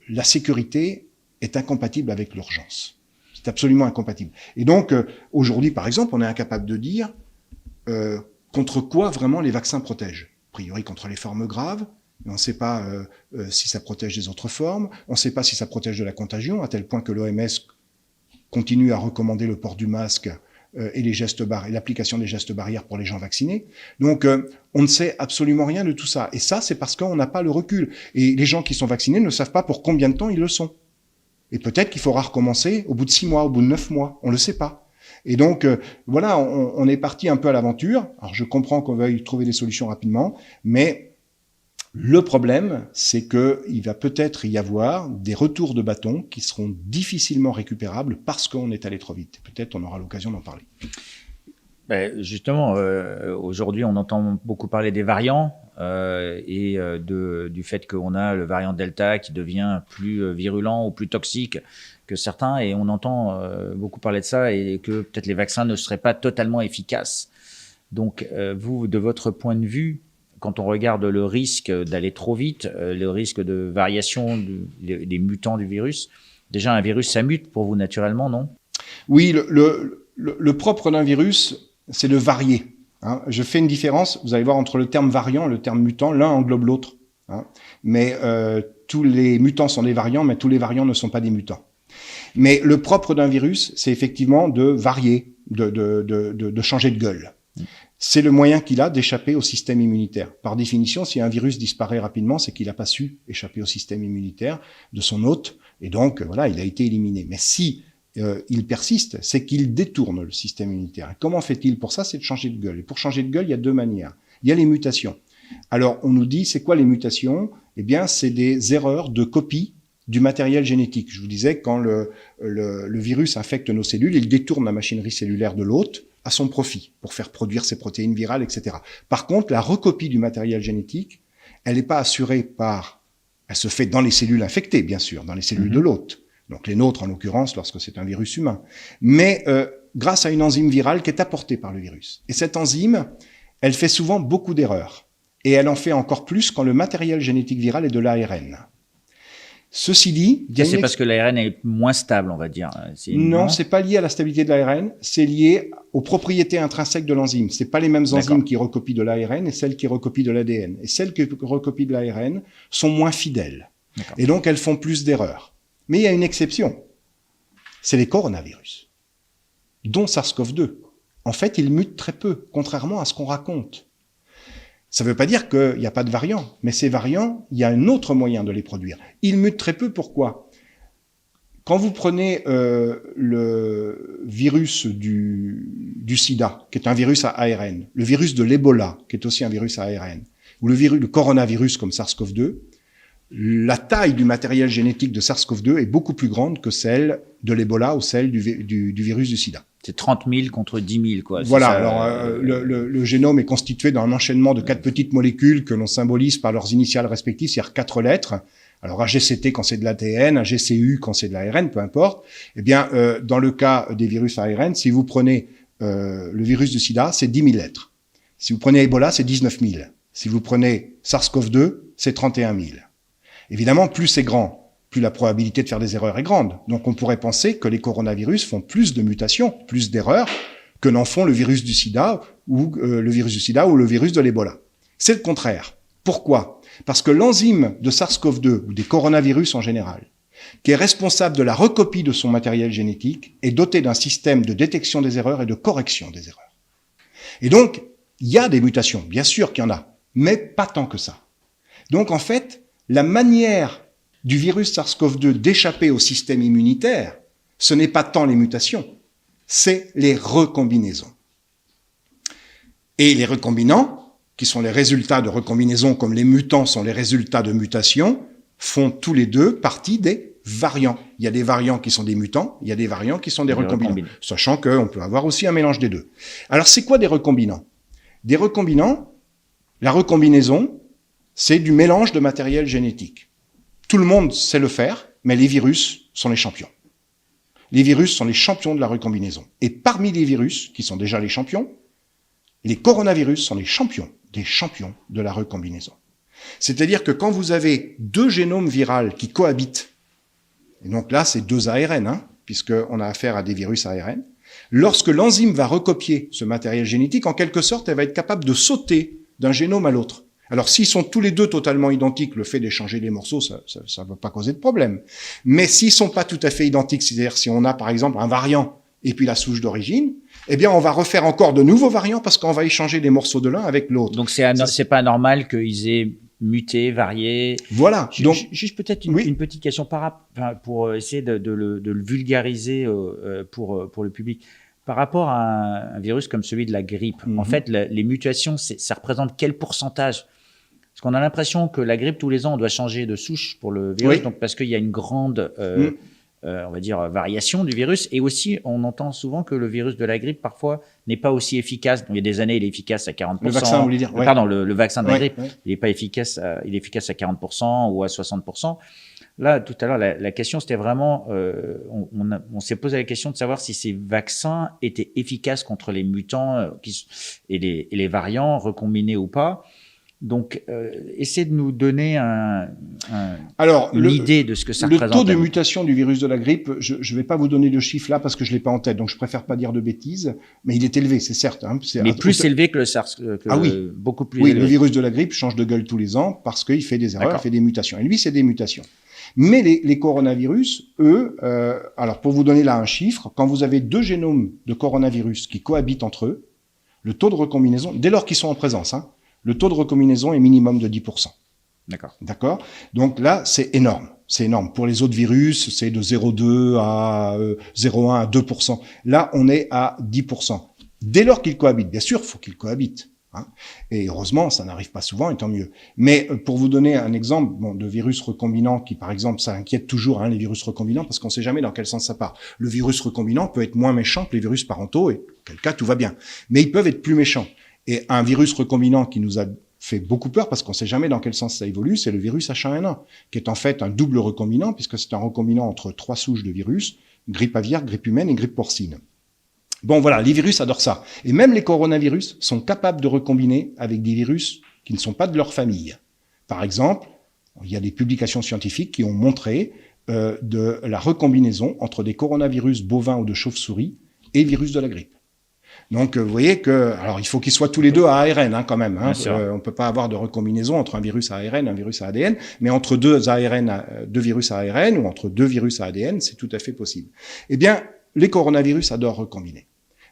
Speaker 2: la sécurité est incompatible avec l'urgence. C'est absolument incompatible. Et donc, aujourd'hui, par exemple, on est incapable de dire contre quoi vraiment les vaccins protègent. A priori contre les formes graves, mais on ne sait pas si ça protège des autres formes, on ne sait pas si ça protège de la contagion, à tel point que l'OMS continue à recommander le port du masque et l'application des gestes barrières pour les gens vaccinés. Donc on ne sait absolument rien de tout ça. Et ça, c'est parce qu'on n'a pas le recul. Et les gens qui sont vaccinés ne savent pas pour combien de temps ils le sont. Et peut-être qu'il faudra recommencer au bout de 6 mois, au bout de 9 mois, on ne le sait pas. Et donc, voilà, on est parti un peu à l'aventure. Alors, je comprends qu'on veuille trouver des solutions rapidement, mais le problème, c'est qu'il va peut-être y avoir des retours de bâton qui seront difficilement récupérables parce qu'on est allé trop vite. Peut-être on aura l'occasion d'en parler.
Speaker 1: Justement, aujourd'hui, on entend beaucoup parler des variants du fait qu'on a le variant Delta qui devient plus virulent ou plus toxique que certains, et on entend beaucoup parler de ça, et que peut-être les vaccins ne seraient pas totalement efficaces. Donc, vous, de votre point de vue, quand on regarde le risque d'aller trop vite, le risque de variation des mutants du virus, déjà un virus, ça mute pour vous naturellement, non?
Speaker 2: Oui, le propre d'un virus, c'est de varier. Hein. Je fais une différence, vous allez voir, entre le terme variant et le terme mutant. L'un englobe l'autre. Hein. Mais tous les mutants sont des variants, mais tous les variants ne sont pas des mutants. Mais le propre d'un virus, c'est effectivement de varier, de changer de gueule. C'est le moyen qu'il a d'échapper au système immunitaire. Par définition, si un virus disparaît rapidement, c'est qu'il n'a pas su échapper au système immunitaire de son hôte, et donc voilà, il a été éliminé. Mais si il persiste, c'est qu'il détourne le système immunitaire. Et comment fait-il pour ça? C'est de changer de gueule. Et pour changer de gueule, il y a deux manières. Il y a les mutations. Alors, on nous dit, c'est quoi les mutations? Eh bien, c'est des erreurs de copie du matériel génétique. Je vous disais, quand le virus infecte nos cellules, il détourne la machinerie cellulaire de l'hôte à son profit, pour faire produire ses protéines virales, etc. Par contre, la recopie du matériel génétique, elle n'est pas assurée elle se fait dans les cellules infectées, bien sûr, dans les cellules de l'hôte. Donc les nôtres, en l'occurrence, lorsque c'est un virus humain. Mais grâce à une enzyme virale qui est apportée par le virus. Et cette enzyme, elle fait souvent beaucoup d'erreurs. Et elle en fait encore plus quand le matériel génétique viral est de l'ARN. Ceci dit...
Speaker 1: C'est parce que l'ARN est moins stable, on va dire.
Speaker 2: Non, c'est pas lié à la stabilité de l'ARN, c'est lié aux propriétés intrinsèques de l'enzyme. C'est pas les mêmes enzymes qui recopient de l'ARN et celles qui recopient de l'ADN. Et celles qui recopient de l'ARN sont moins fidèles. Et donc, elles font plus d'erreurs. Mais il y a une exception. C'est les coronavirus, dont SARS-CoV-2. En fait, ils mutent très peu, contrairement à ce qu'on raconte. Ça ne veut pas dire qu'il n'y a pas de variants, mais ces variants, il y a un autre moyen de les produire. Ils mutent très peu, pourquoi? Quand vous prenez le virus du sida, qui est un virus à ARN, le virus de l'Ebola, qui est aussi un virus à ARN, ou le coronavirus comme SARS-CoV-2, la taille du matériel génétique de SARS-CoV-2 est beaucoup plus grande que celle de l'Ebola ou celle du virus du sida.
Speaker 1: C'est 30 000 contre 10 000, quoi.
Speaker 2: Voilà.
Speaker 1: Ça,
Speaker 2: Alors, le génome est constitué d'un enchaînement de 4 petites molécules que l'on symbolise par leurs initiales respectives, c'est-à-dire 4 lettres. Alors, AGCT quand c'est de l'ADN, AGCU quand c'est de l'ARN, peu importe. Eh bien, dans le cas des virus ARN, si vous prenez le virus du sida, c'est 10 000 lettres. Si vous prenez Ebola, c'est 19 000. Si vous prenez SARS-CoV-2, c'est 31 000. Évidemment, plus c'est grand, plus la probabilité de faire des erreurs est grande. Donc, on pourrait penser que les coronavirus font plus de mutations, plus d'erreurs, que n'en font le virus du sida ou le virus de l'Ebola. C'est le contraire. Pourquoi ? Parce que l'enzyme de SARS-CoV-2 ou des coronavirus en général, qui est responsable de la recopie de son matériel génétique, est doté d'un système de détection des erreurs et de correction des erreurs. Et donc, il y a des mutations, bien sûr qu'il y en a, mais pas tant que ça. Donc, en fait, la manière du virus SARS-CoV-2 d'échapper au système immunitaire, ce n'est pas tant les mutations, c'est les recombinaisons. Et les recombinants, qui sont les résultats de recombinaisons comme les mutants sont les résultats de mutations, font tous les deux partie des variants. Il y a des variants qui sont des mutants, il y a des variants qui sont des recombinants, sachant qu'on peut avoir aussi un mélange des deux. Alors, c'est quoi des recombinants ? Des recombinants, la recombinaison, c'est du mélange de matériel génétique. Tout le monde sait le faire, mais les virus sont les champions. Les virus sont les champions de la recombinaison. Et parmi les virus, qui sont déjà les champions, les coronavirus sont les champions des champions de la recombinaison. C'est-à-dire que quand vous avez 2 génomes viraux qui cohabitent, et donc là c'est 2 ARN, puisqu'on a affaire à des virus ARN, lorsque l'enzyme va recopier ce matériel génétique, en quelque sorte, elle va être capable de sauter d'un génome à l'autre. Alors, s'ils sont tous les deux totalement identiques, le fait d'échanger les morceaux, ça ne va pas causer de problème. Mais s'ils sont pas tout à fait identiques, c'est-à-dire si on a, par exemple, un variant et puis la souche d'origine, eh bien, on va refaire encore de nouveaux variants parce qu'on va échanger des morceaux de l'un avec l'autre.
Speaker 1: Donc, c'est pas normal qu'ils aient muté, varié.
Speaker 2: Voilà.
Speaker 1: Donc, juste peut-être une petite question pour essayer de le vulgariser pour le public. Par rapport à un virus comme celui de la grippe, en fait, les mutations, ça représente quel pourcentage ? Parce qu'on a l'impression que la grippe, tous les ans, on doit changer de souche pour le virus, donc parce qu'il y a une grande, on va dire, variation du virus. Et aussi, on entend souvent que le virus de la grippe, parfois, n'est pas aussi efficace. Donc, il y a des années, il est efficace à 40%.
Speaker 2: Le vaccin, vous voulez dire ?
Speaker 1: Pardon, le vaccin de la grippe, il n'est pas efficace, il est efficace à 40% ou à 60%. Là, tout à l'heure, la question, c'était vraiment, on s'est posé la question de savoir si ces vaccins étaient efficaces contre les mutants et les variants recombinés ou pas. Donc, essayez de nous donner une idée de ce que ça représente.
Speaker 2: Le taux de mutation du virus de la grippe, je ne vais pas vous donner le chiffre là parce que je l'ai pas en tête, donc je préfère pas dire de bêtises, mais il est élevé, c'est certes.
Speaker 1: Mais plus élevé que le SARS, beaucoup plus élevé.
Speaker 2: Oui, le virus de la grippe change de gueule tous les ans parce qu'il fait des erreurs, il fait des mutations. Et lui, c'est des mutations. Mais les coronavirus, eux, alors pour vous donner là un chiffre, quand vous avez 2 génomes de coronavirus qui cohabitent entre eux, le taux de recombinaison, dès lors qu'ils sont en présence, le taux de recombinaison est minimum de 10%. D'accord. Donc là, c'est énorme. C'est énorme. Pour les autres virus, c'est de 0,2 à 0,1 à 2%. Là, on est à 10%. Dès lors qu'ils cohabitent, bien sûr, il faut qu'ils cohabitent. Et heureusement, ça n'arrive pas souvent, et tant mieux. Mais pour vous donner un exemple de virus recombinant qui, par exemple, ça inquiète toujours les virus recombinants parce qu'on ne sait jamais dans quel sens ça part. Le virus recombinant peut être moins méchant que les virus parentaux, et en quel cas tout va bien. Mais ils peuvent être plus méchants. Et un virus recombinant qui nous a fait beaucoup peur parce qu'on ne sait jamais dans quel sens ça évolue, c'est le virus H1N1, qui est en fait un double recombinant puisque c'est un recombinant entre 3 souches de virus, grippe aviaire, grippe humaine et grippe porcine. Bon, voilà, les virus adorent ça. Et même les coronavirus sont capables de recombiner avec des virus qui ne sont pas de leur famille. Par exemple, il y a des publications scientifiques qui ont montré de la recombinaison entre des coronavirus bovins ou de chauve-souris et virus de la grippe. Donc, vous voyez que, alors, il faut qu'ils soient tous les deux à ARN, quand même. On peut pas avoir de recombinaison entre un virus à ARN et un virus à ADN, mais entre 2 virus à ARN ou entre 2 virus à ADN, c'est tout à fait possible. Eh bien, les coronavirus adorent recombiner.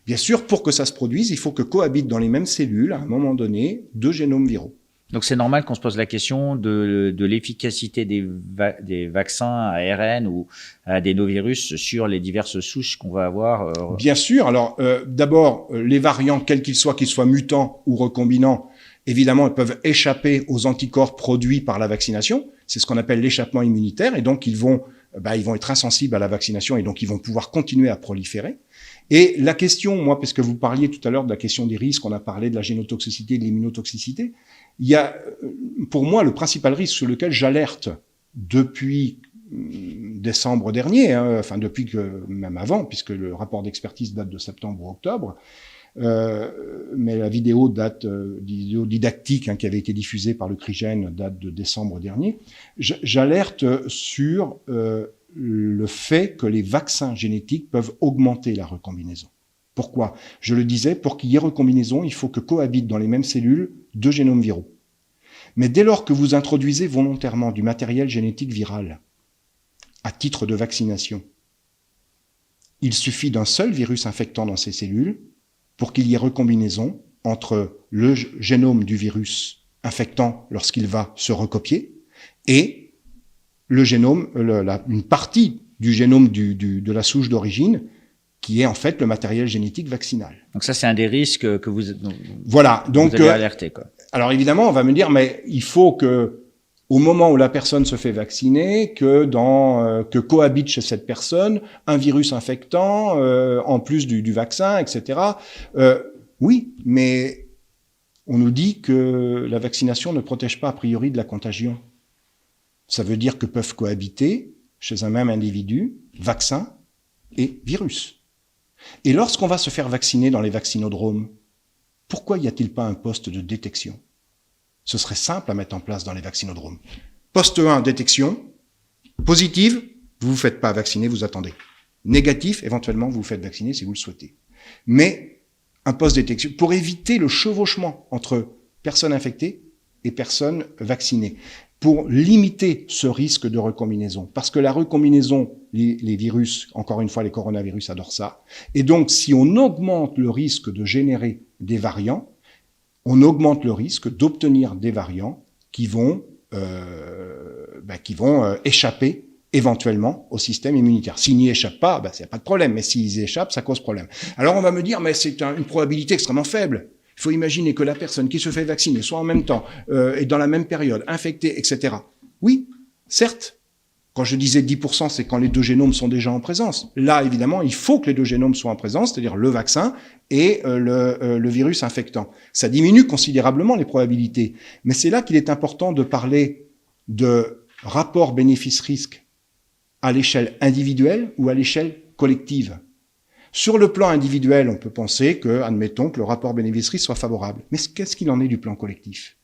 Speaker 2: Bien sûr, pour que ça se produise, il faut que cohabitent dans les mêmes cellules, à un moment donné, 2 génomes viraux.
Speaker 1: Donc, c'est normal qu'on se pose la question de l'efficacité des vaccins à ARN ou à adénovirus sur les diverses souches qu'on va avoir.
Speaker 2: Bien sûr. Alors, d'abord, les variants, quels qu'ils soient mutants ou recombinants, évidemment, ils peuvent échapper aux anticorps produits par la vaccination. c'est ce qu'on appelle l'échappement immunitaire, et donc ils vont être insensibles à la vaccination, et donc ils vont pouvoir continuer à proliférer. Et la question, moi, parce que vous parliez tout à l'heure de la question des risques, on a parlé de la génotoxicité, de l'immunotoxicité, il y a, pour moi, le principal risque sur lequel j'alerte depuis décembre dernier, enfin depuis que, même avant, puisque le rapport d'expertise date de septembre ou octobre, mais la vidéo didactique qui avait été diffusée par le CRIGEN date de décembre dernier. J'alerte sur le fait que les vaccins génétiques peuvent augmenter la recombinaison. Pourquoi? Je le disais, pour qu'il y ait recombinaison, il faut que cohabitent dans les mêmes cellules 2 génomes viraux. Mais dès lors que vous introduisez volontairement du matériel génétique viral à titre de vaccination, il suffit d'un seul virus infectant dans ces cellules pour qu'il y ait recombinaison entre le génome du virus infectant lorsqu'il va se recopier et le génome, une partie du génome de la souche d'origine qui est en fait le matériel génétique vaccinal.
Speaker 1: Donc ça, c'est un des risques que vous
Speaker 2: avez
Speaker 1: alerté, quoi.
Speaker 2: Alors évidemment, on va me dire, mais il faut que, au moment où la personne se fait vacciner, que cohabite chez cette personne un virus infectant, en plus du vaccin, etc. Oui, mais on nous dit que la vaccination ne protège pas a priori de la contagion. Ça veut dire que peuvent cohabiter chez un même individu vaccin et virus. Et lorsqu'on va se faire vacciner dans les vaccinodromes, pourquoi y a-t-il pas un poste de détection? Ce serait simple à mettre en place dans les vaccinodromes. Poste 1, détection. Positive, vous vous faites pas vacciner, vous attendez. Négatif, éventuellement, vous vous faites vacciner si vous le souhaitez. Mais un poste de détection pour éviter le chevauchement entre personnes infectées et personnes vaccinées, pour limiter ce risque de recombinaison. Parce que la recombinaison, les virus, encore une fois, les coronavirus adorent ça. Et donc, si on augmente le risque de générer des variants, on augmente le risque d'obtenir des variants qui vont échapper éventuellement au système immunitaire. S'ils n'y échappent pas, c'est pas de problème. Mais s'ils échappent, ça cause problème. Alors, on va me dire, mais c'est une probabilité extrêmement faible. Il faut imaginer que la personne qui se fait vacciner soit en même temps et dans la même période, infectée, etc. Oui, certes. Quand je disais 10%, c'est quand les 2 génomes sont déjà en présence. Là, évidemment, il faut que les 2 génomes soient en présence, c'est-à-dire le vaccin et le virus infectant. Ça diminue considérablement les probabilités. Mais c'est là qu'il est important de parler de rapport bénéfice-risque à l'échelle individuelle ou à l'échelle collective. Sur le plan individuel, on peut penser que, admettons, que le rapport bénéfice-risque soit favorable. Mais qu'est-ce qu'il en est du plan collectif?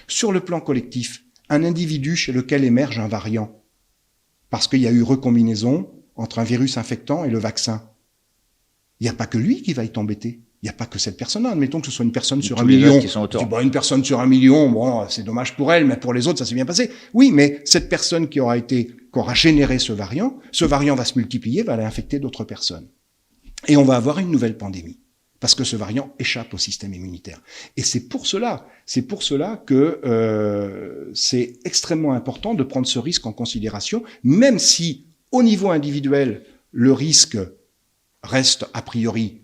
Speaker 2: Sur le plan collectif, un individu chez lequel émerge un variant, parce qu'il y a eu recombinaison entre un virus infectant et le vaccin, il n'y a pas que lui qui va être embêté. Il n'y a pas que cette personne-là. Admettons que ce soit une personne sur 1 million. Une personne sur 1 million, bon, c'est dommage pour elle, mais pour les autres, ça s'est bien passé. Oui, mais cette personne qui aura généré ce variant va se multiplier, va aller infecter d'autres personnes. Et on va avoir une nouvelle pandémie, parce que ce variant échappe au système immunitaire. Et c'est pour cela que c'est extrêmement important de prendre ce risque en considération, même si, au niveau individuel, le risque reste a priori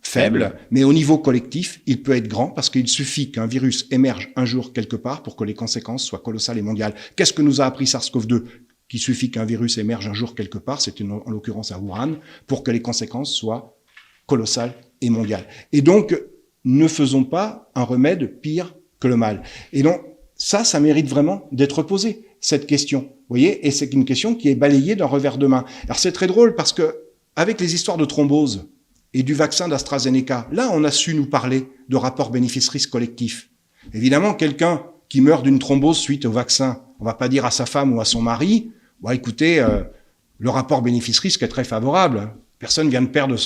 Speaker 2: faible, mais au niveau collectif, il peut être grand, parce qu'il suffit qu'un virus émerge un jour quelque part pour que les conséquences soient colossales et mondiales. Qu'est-ce que nous a appris SARS-CoV-2 ? Qu'il suffit qu'un virus émerge un jour quelque part, c'est en l'occurrence à Wuhan, pour que les conséquences soient colossales et mondiales. Et donc, ne faisons pas un remède pire que le mal. Et donc, ça mérite vraiment d'être posé, cette question. Vous voyez, et c'est une question qui est balayée d'un revers de main. Alors c'est très drôle parce que, avec les histoires de thrombose et du vaccin d'AstraZeneca, là, on a su nous parler de rapport bénéfice-risque collectif. Évidemment, quelqu'un qui meurt d'une thrombose suite au vaccin, on va pas dire à sa femme ou à son mari, écoutez, le rapport bénéfice-risque est très favorable. Personne vient de perdre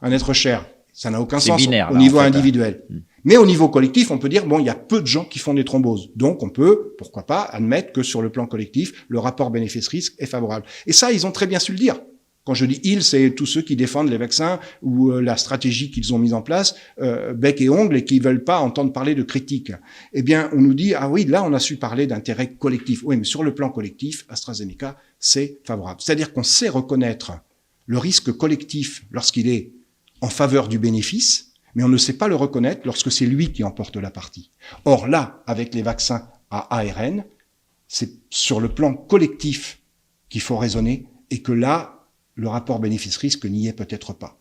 Speaker 2: un être cher. Ça n'a aucun sens
Speaker 1: binaire,
Speaker 2: au niveau individuel. Mais au niveau collectif, on peut dire, il y a peu de gens qui font des thromboses. Donc, on peut, pourquoi pas, admettre que sur le plan collectif, le rapport bénéfice-risque est favorable. Et ça, ils ont très bien su le dire. Quand je dis ils, c'est tous ceux qui défendent les vaccins ou la stratégie qu'ils ont mise en place, bec et ongle, et qui veulent pas entendre parler de critique. Eh bien, on nous dit, ah oui, là, on a su parler d'intérêt collectif. Oui, mais sur le plan collectif, AstraZeneca, c'est favorable. C'est-à-dire qu'on sait reconnaître le risque collectif lorsqu'il est en faveur du bénéfice, mais on ne sait pas le reconnaître lorsque c'est lui qui emporte la partie. Or là, avec les vaccins à ARN, c'est sur le plan collectif qu'il faut raisonner et que là, le rapport bénéfice-risque n'y est peut-être pas.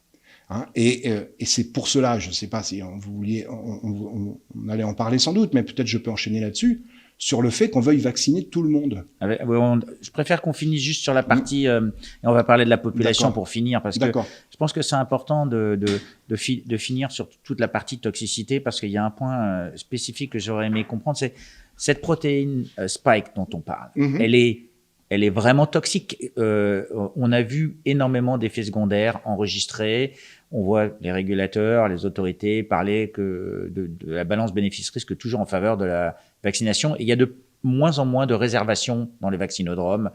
Speaker 2: Hein, et c'est pour cela, je ne sais pas si vous vouliez, on allait en parler sans doute, mais peut-être je peux enchaîner là-dessus, sur le fait qu'on veuille vacciner tout le monde.
Speaker 1: Je préfère qu'on finisse juste sur la partie, et on va parler de la population pour finir, parce que je pense que c'est important de finir sur toute la partie toxicité, parce qu'il y a un point spécifique que j'aurais aimé comprendre, c'est cette protéine spike dont on parle. Elle est vraiment toxique. On a vu énormément d'effets secondaires enregistrés. On voit les régulateurs, les autorités parler de la balance bénéfice-risque toujours en faveur de la vaccination. Et il y a de moins en moins de réservations dans les vaccinodromes.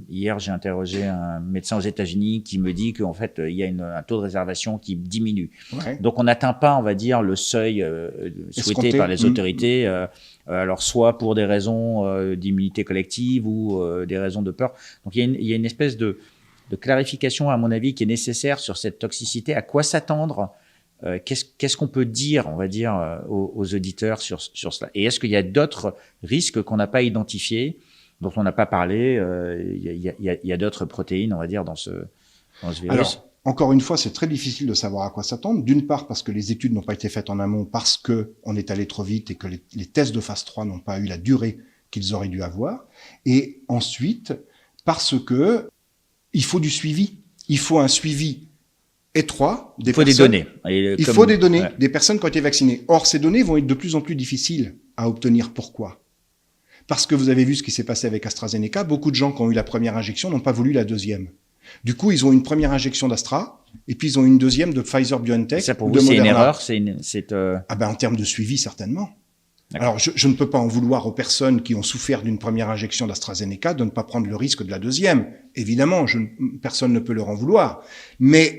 Speaker 1: Hier, j'ai interrogé un médecin aux États-Unis qui me dit qu'en fait, il y a un taux de réservation qui diminue. Ouais. Donc, on n'atteint pas, on va dire, le seuil souhaité par les autorités. Alors, soit pour des raisons d'immunité collective ou des raisons de peur. Donc, il y a une espèce de clarification, à mon avis, qui est nécessaire sur cette toxicité. À quoi s'attendre? Qu'est-ce qu'on peut dire, on va dire, aux auditeurs sur cela? Et est-ce qu'il y a d'autres risques qu'on n'a pas identifiés, dont on n'a pas parlé? Il y a d'autres protéines, on va dire, dans ce virus.
Speaker 2: Alors, encore une fois, c'est très difficile de savoir à quoi s'attendre. D'une part, parce que les études n'ont pas été faites en amont, parce que on est allé trop vite et que les tests de phase 3 n'ont pas eu la durée qu'ils auraient dû avoir. Et ensuite, parce que il faut du suivi. Il faut un suivi étroit des personnes.
Speaker 1: Il faut des données.
Speaker 2: Il faut des données des personnes qui ont été vaccinées. Or, ces données vont être de plus en plus difficiles à obtenir. Pourquoi? Parce que vous avez vu ce qui s'est passé avec AstraZeneca. Beaucoup de gens qui ont eu la première injection n'ont pas voulu la deuxième. Du coup, ils ont une première injection d'Astra et puis ils ont une deuxième de Pfizer-BioNTech.
Speaker 1: Ça, pour vous, c'est une erreur?
Speaker 2: Ah ben, en termes de suivi, certainement. Alors, je ne peux pas en vouloir aux personnes qui ont souffert d'une première injection d'AstraZeneca de ne pas prendre le risque de la deuxième. Évidemment, personne ne peut leur en vouloir. Mais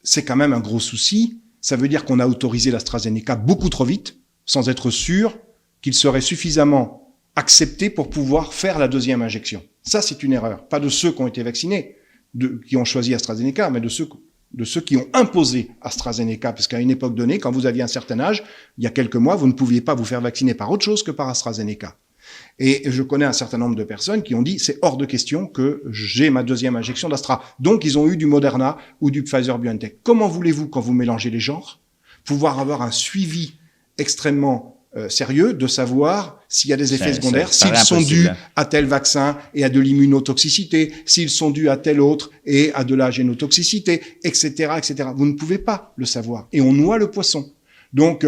Speaker 2: c'est quand même un gros souci. Ça veut dire qu'on a autorisé l'AstraZeneca beaucoup trop vite, sans être sûr qu'il serait suffisamment accepté pour pouvoir faire la deuxième injection. Ça, c'est une erreur. Pas de ceux qui ont été vaccinés, qui ont choisi AstraZeneca, mais de ceux qui ont imposé AstraZeneca, parce qu'à une époque donnée, quand vous aviez un certain âge, il y a quelques mois, vous ne pouviez pas vous faire vacciner par autre chose que par AstraZeneca. Et je connais un certain nombre de personnes qui ont dit c'est hors de question que j'ai ma deuxième injection d'Astra. Donc ils ont eu du Moderna ou du Pfizer-BioNTech. Comment voulez-vous, quand vous mélangez les genres, pouvoir avoir un suivi extrêmement sérieux de savoir s'il y a des effets secondaires, s'ils sont dus à tel vaccin et à de l'immunotoxicité, s'ils sont dus à tel autre et à de la génotoxicité, etc., etc. Vous ne pouvez pas le savoir. Et on noie le poisson. Donc,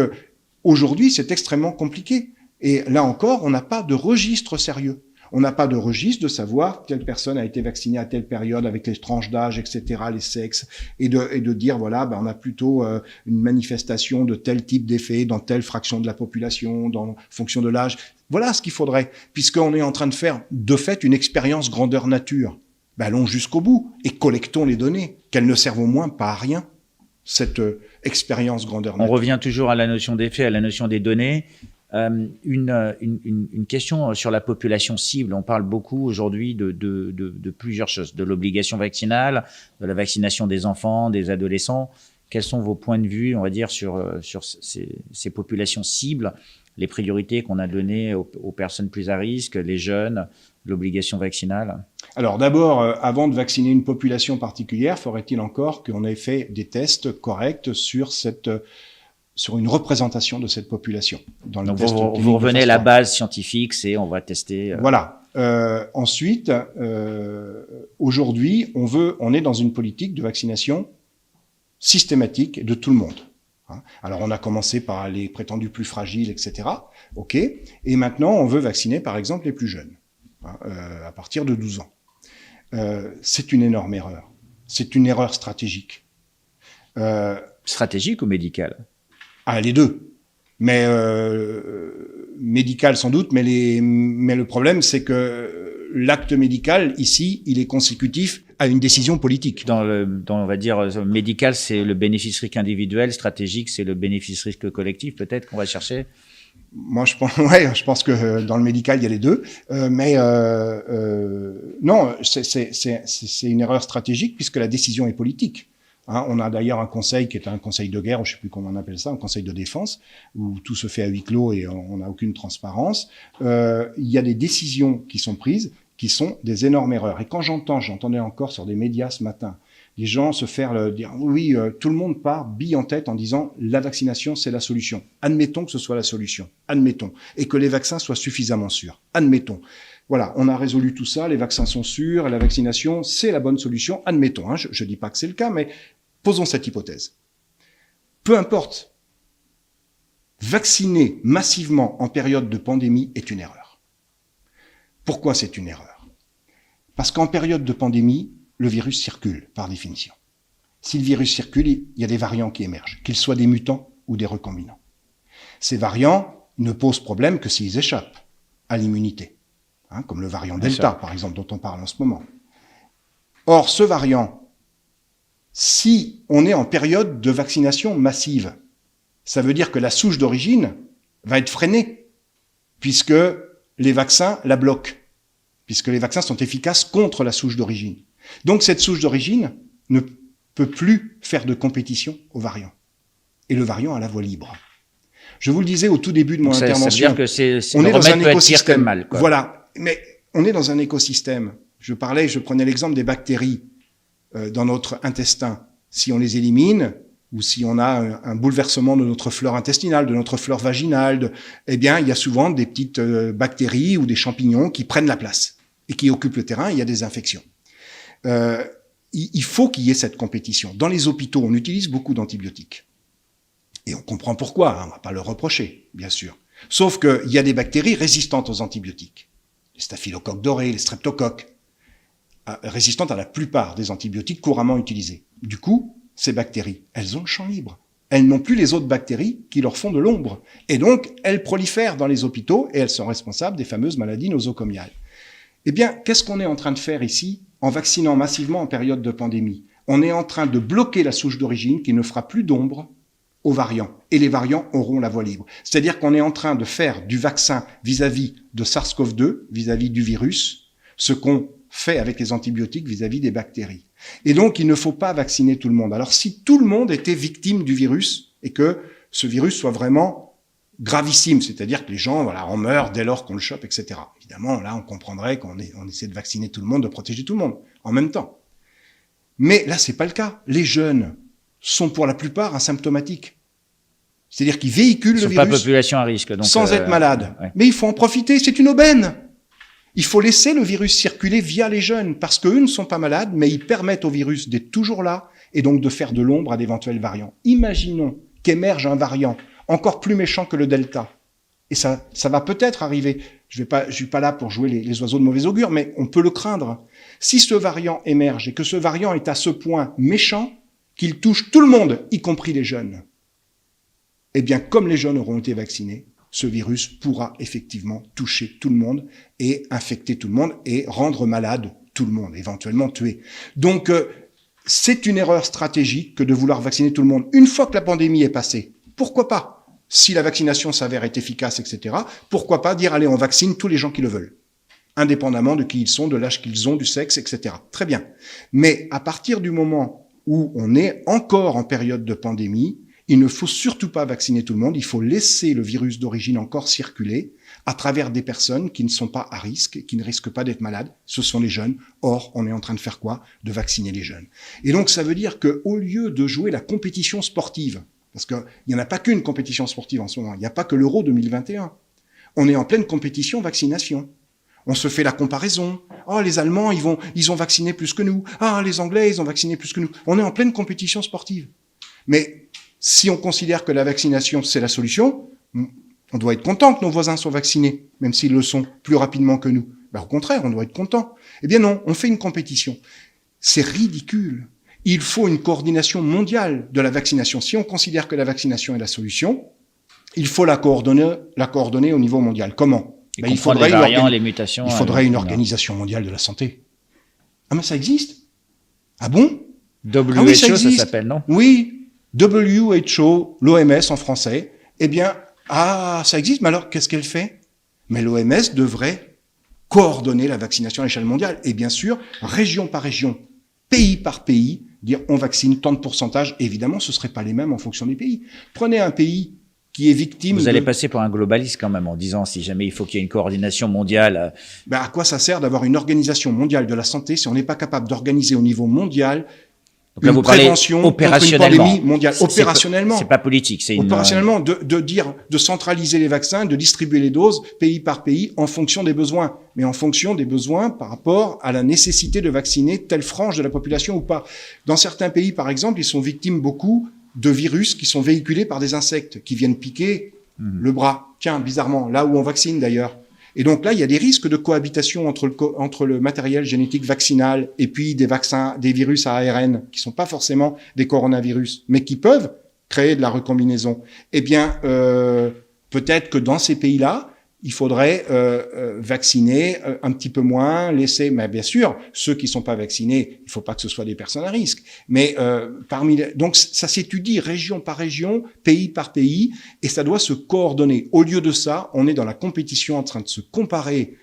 Speaker 2: aujourd'hui, c'est extrêmement compliqué. Et là encore, on n'a pas de registre sérieux. On n'a pas de registre de savoir telle personne a été vaccinée à telle période avec les tranches d'âge, etc., les sexes, et de dire, voilà, on a plutôt une manifestation de tel type d'effet dans telle fraction de la population, dans fonction de l'âge. Voilà ce qu'il faudrait, puisqu'on est en train de faire, de fait, une expérience grandeur nature. Allons jusqu'au bout et collectons les données, qu'elles ne servent au moins pas à rien, cette expérience grandeur nature.
Speaker 1: On revient toujours à la notion d'effet, à la notion des données. Une question sur la population cible. On parle beaucoup aujourd'hui de plusieurs choses, de l'obligation vaccinale, de la vaccination des enfants, des adolescents. Quels sont vos points de vue, on va dire, sur ces populations cibles, les priorités qu'on a données aux personnes plus à risque, les jeunes, l'obligation vaccinale?
Speaker 2: Alors d'abord, avant de vacciner une population particulière, faudrait-il encore qu'on ait fait des tests corrects sur une représentation de cette population. Dans
Speaker 1: donc vous revenez à la base scientifique, c'est on va tester.
Speaker 2: Voilà. Ensuite, aujourd'hui, on est dans une politique de vaccination systématique de tout le monde. Alors on a commencé par les prétendus plus fragiles, etc. Ok. Et maintenant, on veut vacciner, par exemple, les plus jeunes, à partir de 12 ans. C'est une énorme erreur. C'est une erreur stratégique.
Speaker 1: Stratégique ou médicale?
Speaker 2: Les deux. Mais médical sans doute, mais le problème c'est que l'acte médical ici, il est consécutif à une décision politique.
Speaker 1: Dans on va dire médical, c'est le bénéfice-risque individuel, stratégique, c'est le bénéfice-risque collectif peut-être qu'on va chercher.
Speaker 2: Moi je pense que dans le médical il y a les deux, mais non, c'est une erreur stratégique puisque la décision est politique. Hein, on a d'ailleurs un conseil qui est un conseil de guerre, je ne sais plus comment on appelle ça, un conseil de défense, où tout se fait à huis clos et on n'a aucune transparence. Il y a des décisions qui sont prises qui sont des énormes erreurs. Et quand j'entendais encore sur des médias ce matin, les gens se faire dire oui, tout le monde part bille en tête en disant la vaccination c'est la solution. Admettons que ce soit la solution, admettons, et que les vaccins soient suffisamment sûrs, admettons. Voilà, on a résolu tout ça, les vaccins sont sûrs, et la vaccination c'est la bonne solution, admettons. Hein, je dis pas que c'est le cas, mais posons cette hypothèse. Peu importe, vacciner massivement en période de pandémie est une erreur. Pourquoi c'est une erreur? Parce qu'en période de pandémie, le virus circule, par définition. Si le virus circule, il y a des variants qui émergent, qu'ils soient des mutants ou des recombinants. Ces variants ne posent problème que s'ils échappent à l'immunité, hein, comme le variant Delta, par exemple, dont on parle en ce moment. Or, ce variant, si on est en période de vaccination massive, ça veut dire que la souche d'origine va être freinée, puisque les vaccins la bloquent, puisque les vaccins sont efficaces contre la souche d'origine. Donc cette souche d'origine ne peut plus faire de compétition au variant. Et le variant a la voie libre. Je vous le disais au tout début de mon intervention.
Speaker 1: Ça veut dire que c'est
Speaker 2: on est dans un
Speaker 1: écosystème mal, quoi.
Speaker 2: Voilà, mais on est dans un écosystème. Je prenais l'exemple des bactéries dans notre intestin. Si on les élimine, ou si on a un bouleversement de notre flore intestinale, de notre flore vaginale, eh bien, il y a souvent des petites bactéries ou des champignons qui prennent la place et qui occupent le terrain. Il y a des infections. Il faut qu'il y ait cette compétition. Dans les hôpitaux, on utilise beaucoup d'antibiotiques. Et on comprend pourquoi, hein, on ne va pas le reprocher, bien sûr. Sauf qu'il y a des bactéries résistantes aux antibiotiques. Les staphylocoques dorés, les streptocoques, résistantes à la plupart des antibiotiques couramment utilisés. Du coup, ces bactéries, elles ont le champ libre. Elles n'ont plus les autres bactéries qui leur font de l'ombre. Et donc, elles prolifèrent dans les hôpitaux et elles sont responsables des fameuses maladies nosocomiales. Eh bien, qu'est-ce qu'on est en train de faire ici en vaccinant massivement en période de pandémie? On est en train de bloquer la souche d'origine qui ne fera plus d'ombre aux variants. Et les variants auront la voie libre. C'est-à-dire qu'on est en train de faire du vaccin vis-à-vis de SARS-CoV-2, vis-à-vis du virus, ce qu'on fait avec les antibiotiques vis-à-vis des bactéries. Et donc, il ne faut pas vacciner tout le monde. Alors, si tout le monde était victime du virus et que ce virus soit vraiment gravissime, c'est-à-dire que les gens, voilà, en meurent dès lors qu'on le chope, etc. Évidemment, là, on comprendrait qu'on essaie de vacciner tout le monde, de protéger tout le monde, en même temps. Mais là, c'est pas le cas. Les jeunes sont pour la plupart asymptomatiques. C'est-à-dire qu'ils véhiculent le virus.
Speaker 1: Pas population à risque, donc,
Speaker 2: sans être malades.
Speaker 1: Ouais.
Speaker 2: Mais il faut en profiter, c'est une aubaine. Il faut laisser le virus circuler via les jeunes, parce qu'eux ne sont pas malades, mais ils permettent au virus d'être toujours là, et donc de faire de l'ombre à d'éventuels variants. Imaginons qu'émerge un variant encore plus méchant que le Delta. Et ça va peut-être arriver. Je suis pas là pour jouer les oiseaux de mauvais augure, mais on peut le craindre. Si ce variant émerge et que ce variant est à ce point méchant qu'il touche tout le monde, y compris les jeunes, eh bien, comme les jeunes auront été vaccinés, ce virus pourra effectivement toucher tout le monde et infecter tout le monde et rendre malade tout le monde, éventuellement tuer. Donc, c'est une erreur stratégique que de vouloir vacciner tout le monde. Une fois que la pandémie est passée, pourquoi pas? Si la vaccination s'avère être efficace, etc., pourquoi pas dire, allez, on vaccine tous les gens qui le veulent, indépendamment de qui ils sont, de l'âge qu'ils ont, du sexe, etc. Très bien. Mais à partir du moment où on est encore en période de pandémie, il ne faut surtout pas vacciner tout le monde, il faut laisser le virus d'origine encore circuler à travers des personnes qui ne sont pas à risque, qui ne risquent pas d'être malades, ce sont les jeunes. Or, on est en train de faire quoi? De vacciner les jeunes. Et donc, ça veut dire qu'au lieu de jouer la compétition sportive, parce qu'il n'y en a pas qu'une compétition sportive en ce moment, il n'y a pas que l'Euro 2021, on est en pleine compétition vaccination. On se fait la comparaison. Oh, les Allemands, ils ont vacciné plus que nous. Ah, les Anglais, ils ont vacciné plus que nous. On est en pleine compétition sportive. Mais si on considère que la vaccination, c'est la solution, on doit être content que nos voisins soient vaccinés, même s'ils le sont plus rapidement que nous. Ben, au contraire, on doit être content. Eh bien non, on fait une compétition. C'est ridicule. Il faut une coordination mondiale de la vaccination. Si on considère que la vaccination est la solution, il faut la coordonner au niveau mondial. Comment?
Speaker 1: Ben, il faudrait les variants, les mutations.
Speaker 2: Il faudrait une organisation mondiale de la santé. Ah mais ça existe? Ah bon?
Speaker 1: WHO, ah oui, ça s'appelle, non?
Speaker 2: Oui. WHO, l'OMS en français, eh bien, ça existe, mais alors qu'est-ce qu'elle fait? Mais l'OMS devrait coordonner la vaccination à l'échelle mondiale. Et bien sûr, région par région, pays par pays, dire on vaccine tant de pourcentage. Évidemment, ce ne seraient pas les mêmes en fonction des pays. Prenez un pays qui est victime.
Speaker 1: Vous allez passer pour un globaliste quand même en disant si jamais il faut qu'il y ait une coordination mondiale.
Speaker 2: À quoi ça sert d'avoir une organisation mondiale de la santé si on n'est pas capable d'organiser au niveau mondial
Speaker 1: donc là,
Speaker 2: une
Speaker 1: vous parlez
Speaker 2: prévention
Speaker 1: opérationnellement.
Speaker 2: Contre une pandémie mondiale. Opérationnellement.
Speaker 1: C'est pas politique, c'est
Speaker 2: opérationnellement de centraliser les vaccins, de distribuer les doses pays par pays en fonction des besoins, mais en fonction des besoins par rapport à la nécessité de vacciner telle frange de la population ou pas. Dans certains pays, par exemple, ils sont victimes beaucoup de virus qui sont véhiculés par des insectes qui viennent piquer le bras. Tiens, bizarrement, là où on vaccine d'ailleurs. Et donc là, il y a des risques de cohabitation entre le matériel génétique vaccinal et puis des vaccins, des virus à ARN qui sont pas forcément des coronavirus, mais qui peuvent créer de la recombinaison. Eh bien, peut-être que dans ces pays-là, il faudrait vacciner un petit peu moins, laisser, mais bien sûr, ceux qui sont pas vaccinés, il faut pas que ce soit des personnes à risque. Mais donc ça s'étudie région par région, pays par pays, et ça doit se coordonner. Au lieu de ça, on est dans la compétition en train de se comparer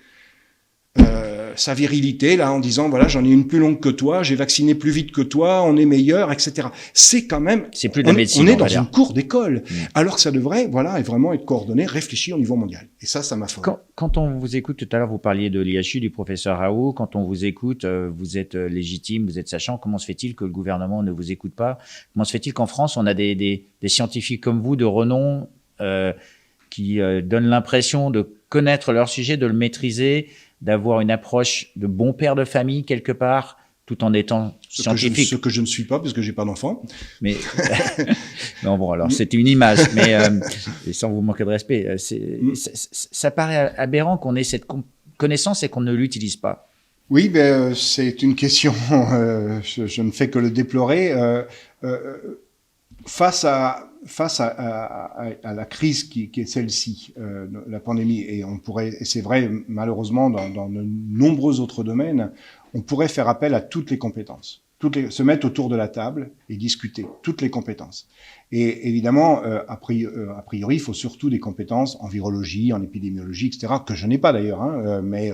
Speaker 2: sa virilité, là, en disant, voilà, j'en ai une plus longue que toi, j'ai vacciné plus vite que toi, on est meilleur, etc. C'est quand même...
Speaker 1: C'est plus de la médecine,
Speaker 2: on est dans une cour d'école, alors que ça devrait, voilà, vraiment être coordonné, réfléchi au niveau mondial. Et ça m'affole.
Speaker 1: Quand on vous écoute, tout à l'heure, vous parliez de l'IHU, du professeur Raoult, quand on vous écoute, vous êtes légitime, vous êtes sachant, comment se fait-il que le gouvernement ne vous écoute pas? Comment se fait-il qu'en France, on a des scientifiques comme vous, de renom, qui donnent l'impression de connaître leur sujet, de le maîtriser, d'avoir une approche de bon père de famille quelque part, tout en étant scientifique.
Speaker 2: Ce que je ne suis pas, parce que j'ai pas d'enfant.
Speaker 1: Mais non, bon, alors c'était une image, mais et sans vous manquer de respect, ça paraît aberrant qu'on ait cette connaissance et qu'on ne l'utilise pas.
Speaker 2: Oui, ben c'est une question. Je ne fais que le déplorer. Face à la crise qui est celle-ci, la pandémie, et c'est vrai malheureusement dans de nombreux autres domaines, on pourrait faire appel à toutes les compétences, se mettre autour de la table et discuter toutes les compétences. Et évidemment, a priori, il faut surtout des compétences en virologie, en épidémiologie, etc., que je n'ai pas d'ailleurs, mais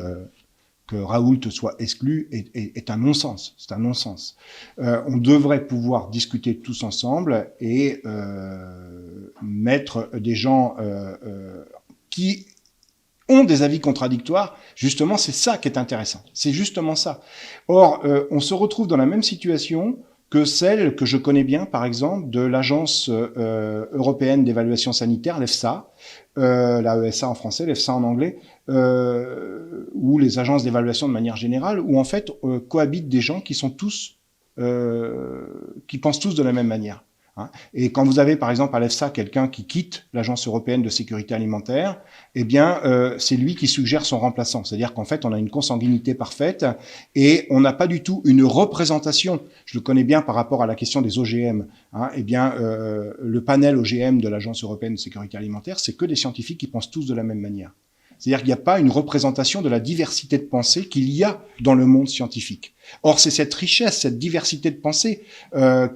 Speaker 2: que Raoult soit exclu est un non-sens. C'est un non-sens. On devrait pouvoir discuter tous ensemble et mettre des gens qui ont des avis contradictoires. Justement, c'est ça qui est intéressant. C'est justement ça. Or, on se retrouve dans la même situation que celle que je connais bien, par exemple, de l'Agence européenne d'évaluation sanitaire, l'EFSA, la ESA en français, l'EFSA en anglais, ou les agences d'évaluation de manière générale, où en fait cohabitent des gens qui sont tous, qui pensent tous de la même manière. Hein. Et quand vous avez par exemple à l'EFSA quelqu'un qui quitte l'Agence européenne de sécurité alimentaire, eh bien c'est lui qui suggère son remplaçant. C'est-à-dire qu'en fait on a une consanguinité parfaite et on n'a pas du tout une représentation. Je le connais bien par rapport à la question des OGM. Hein. Eh bien le panel OGM de l'Agence européenne de sécurité alimentaire, c'est que des scientifiques qui pensent tous de la même manière. C'est-à-dire qu'il n'y a pas une représentation de la diversité de pensée qu'il y a dans le monde scientifique. Or, c'est cette richesse, cette diversité de pensée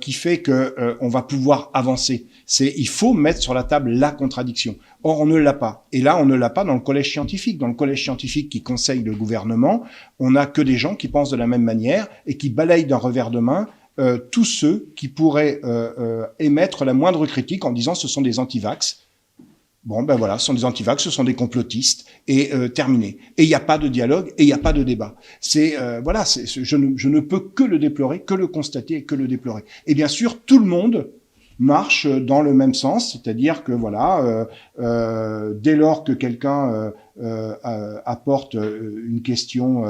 Speaker 2: qui fait que on va pouvoir avancer. Il faut mettre sur la table la contradiction. Or, on ne l'a pas. Et là, on ne l'a pas dans le collège scientifique. Dans le collège scientifique qui conseille le gouvernement, on n'a que des gens qui pensent de la même manière et qui balayent d'un revers de main tous ceux qui pourraient émettre la moindre critique en disant ce sont des antivax. Bon, ben voilà, ce sont des antivax, ce sont des complotistes, et terminé. Et il n'y a pas de dialogue, et il n'y a pas de débat. Voilà, je ne peux que le déplorer, que le constater, et que le déplorer. Et bien sûr, tout le monde marche dans le même sens, c'est-à-dire que voilà, dès lors que quelqu'un apporte une question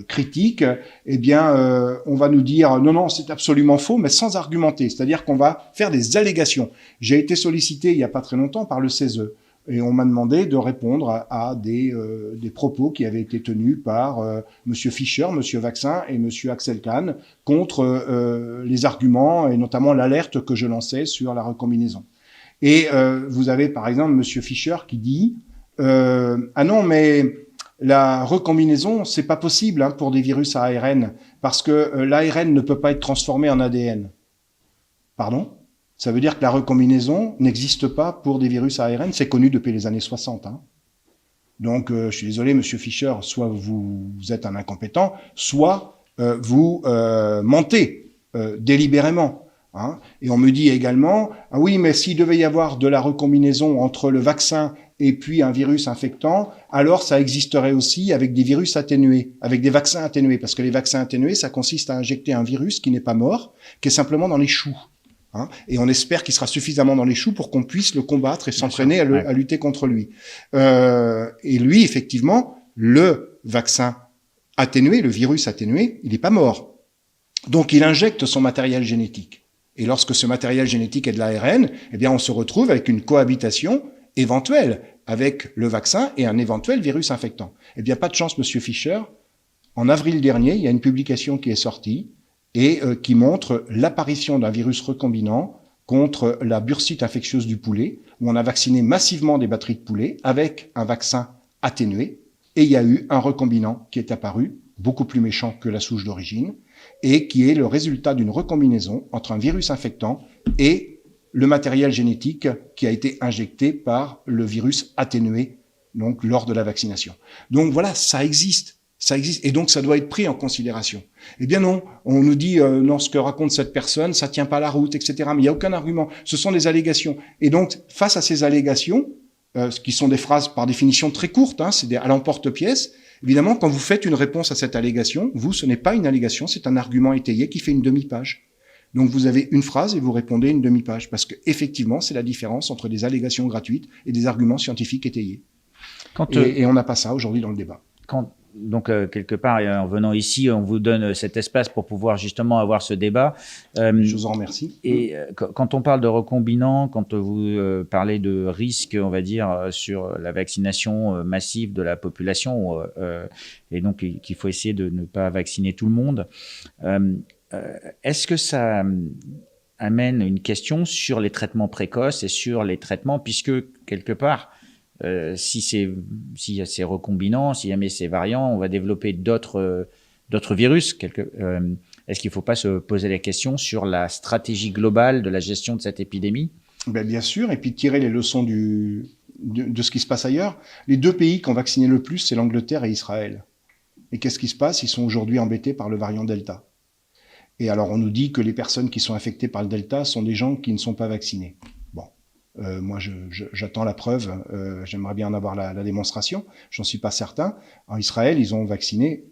Speaker 2: critique, eh bien, on va nous dire non, c'est absolument faux, mais sans argumenter. C'est-à-dire qu'on va faire des allégations. J'ai été sollicité il y a pas très longtemps par le CESE et on m'a demandé de répondre à des propos qui avaient été tenus par Monsieur Fischer, Monsieur Vaccin et Monsieur Axel Kahn contre les arguments et notamment l'alerte que je lançais sur la recombinaison. Et vous avez par exemple Monsieur Fischer qui dit ah non mais la recombinaison, c'est pas possible pour des virus à ARN, parce que l'ARN ne peut pas être transformé en ADN. Pardon ? Ça veut dire que la recombinaison n'existe pas pour des virus à ARN, c'est connu depuis les années 60. Hein. Donc, je suis désolé, Monsieur Fischer, soit vous êtes un incompétent, soit vous mentez délibérément. Hein. Et on me dit également, ah oui, mais s'il devait y avoir de la recombinaison entre le vaccin et puis un virus infectant, alors ça existerait aussi avec des virus atténués, avec des vaccins atténués, parce que les vaccins atténués, ça consiste à injecter un virus qui n'est pas mort, qui est simplement dans les choux. Hein, et on espère qu'il sera suffisamment dans les choux pour qu'on puisse le combattre et s'entraîner à lutter contre lui. Et lui, effectivement, le vaccin atténué, le virus atténué, il n'est pas mort. Donc il injecte son matériel génétique. Et lorsque ce matériel génétique est de l'ARN, eh bien on se retrouve avec une cohabitation éventuelle avec le vaccin et un éventuel virus infectant. Eh bien pas de chance, Monsieur Fischer. En avril dernier, il y a une publication qui est sortie et qui montre l'apparition d'un virus recombinant contre la bursite infectieuse du poulet, où on a vacciné massivement des batteries de poulet avec un vaccin atténué, et il y a eu un recombinant qui est apparu, beaucoup plus méchant que la souche d'origine, et qui est le résultat d'une recombinaison entre un virus infectant et le matériel génétique qui a été injecté par le virus atténué, donc lors de la vaccination. Donc voilà, ça existe, et donc ça doit être pris en considération. Eh bien non, on nous dit non, ce que raconte cette personne, ça tient pas la route, etc. Mais il n'y a aucun argument, ce sont des allégations. Et donc face à ces allégations, qui sont des phrases par définition très courtes, hein, c'est à l'emporte-pièce. Évidemment, quand vous faites une réponse à cette allégation, ce n'est pas une allégation, c'est un argument étayé qui fait une demi-page. Donc vous avez une phrase et vous répondez une demi-page, parce que effectivement, c'est la différence entre des allégations gratuites et des arguments scientifiques étayés. Et on n'a pas ça aujourd'hui dans le débat.
Speaker 1: Donc, quelque part, en venant ici, on vous donne cet espace pour pouvoir justement avoir ce débat.
Speaker 2: Je vous en remercie.
Speaker 1: Et quand on parle de recombinants, quand vous parlez de risques, on va dire, sur la vaccination massive de la population, et donc qu'il faut essayer de ne pas vacciner tout le monde, est-ce que ça amène une question sur les traitements précoces et sur les traitements, puisque quelque part, si y a ces recombinants, si jamais ces variants, on va développer d'autres virus. Est-ce qu'il ne faut pas se poser la question sur la stratégie globale de la gestion de cette épidémie ?
Speaker 2: Bien sûr, et puis tirer les leçons de ce qui se passe ailleurs. Les deux pays qui ont vacciné le plus, c'est l'Angleterre et Israël. Et qu'est-ce qui se passe ? Ils sont aujourd'hui embêtés par le variant Delta. Et alors on nous dit que les personnes qui sont infectées par le Delta sont des gens qui ne sont pas vaccinés. Moi, j'attends la preuve. J'aimerais bien en avoir la démonstration. J'en suis pas certain. En Israël, ils ont vacciné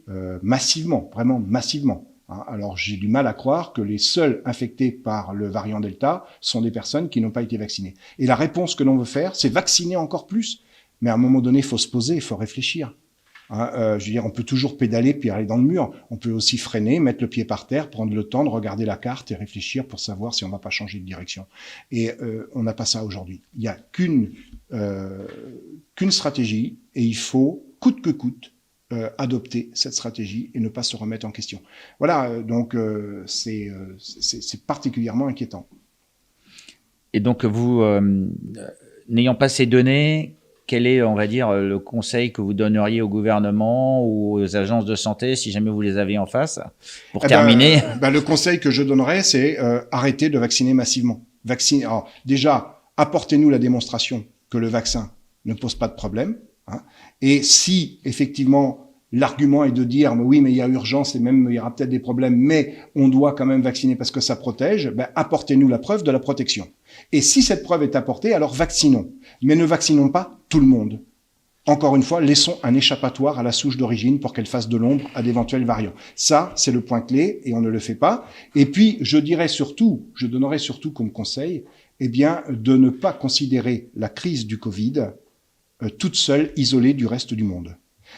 Speaker 2: massivement, vraiment massivement. Hein. Alors, j'ai du mal à croire que les seuls infectés par le variant Delta sont des personnes qui n'ont pas été vaccinées. Et la réponse que l'on veut faire, c'est vacciner encore plus. Mais à un moment donné, il faut se poser, il faut réfléchir. Hein, je veux dire, on peut toujours pédaler puis aller dans le mur. On peut aussi freiner, mettre le pied par terre, prendre le temps de regarder la carte et réfléchir pour savoir si on va pas changer de direction. Et on n'a pas ça aujourd'hui. Il y a qu'une stratégie et il faut coûte que coûte adopter cette stratégie et ne pas se remettre en question. Voilà, donc c'est particulièrement inquiétant.
Speaker 1: Et donc vous, n'ayant pas ces données, quel est, on va dire, le conseil que vous donneriez au gouvernement ou aux agences de santé si jamais vous les avez en face? Pour terminer.
Speaker 2: Le conseil que je donnerais, c'est arrêter de vacciner massivement. Alors, déjà, apportez-nous la démonstration que le vaccin ne pose pas de problème. Hein, et si, effectivement, l'argument est de dire oui, mais il y a urgence et même il y aura peut-être des problèmes, mais on doit quand même vacciner parce que ça protège, apportez-nous la preuve de la protection. Et si cette preuve est apportée, alors vaccinons. Mais ne vaccinons pas tout le monde. Encore une fois, laissons un échappatoire à la souche d'origine pour qu'elle fasse de l'ombre à d'éventuels variants. Ça, c'est le point clé et on ne le fait pas. Et puis, je donnerais surtout comme conseil, de ne pas considérer la crise du Covid toute seule, isolée du reste du monde.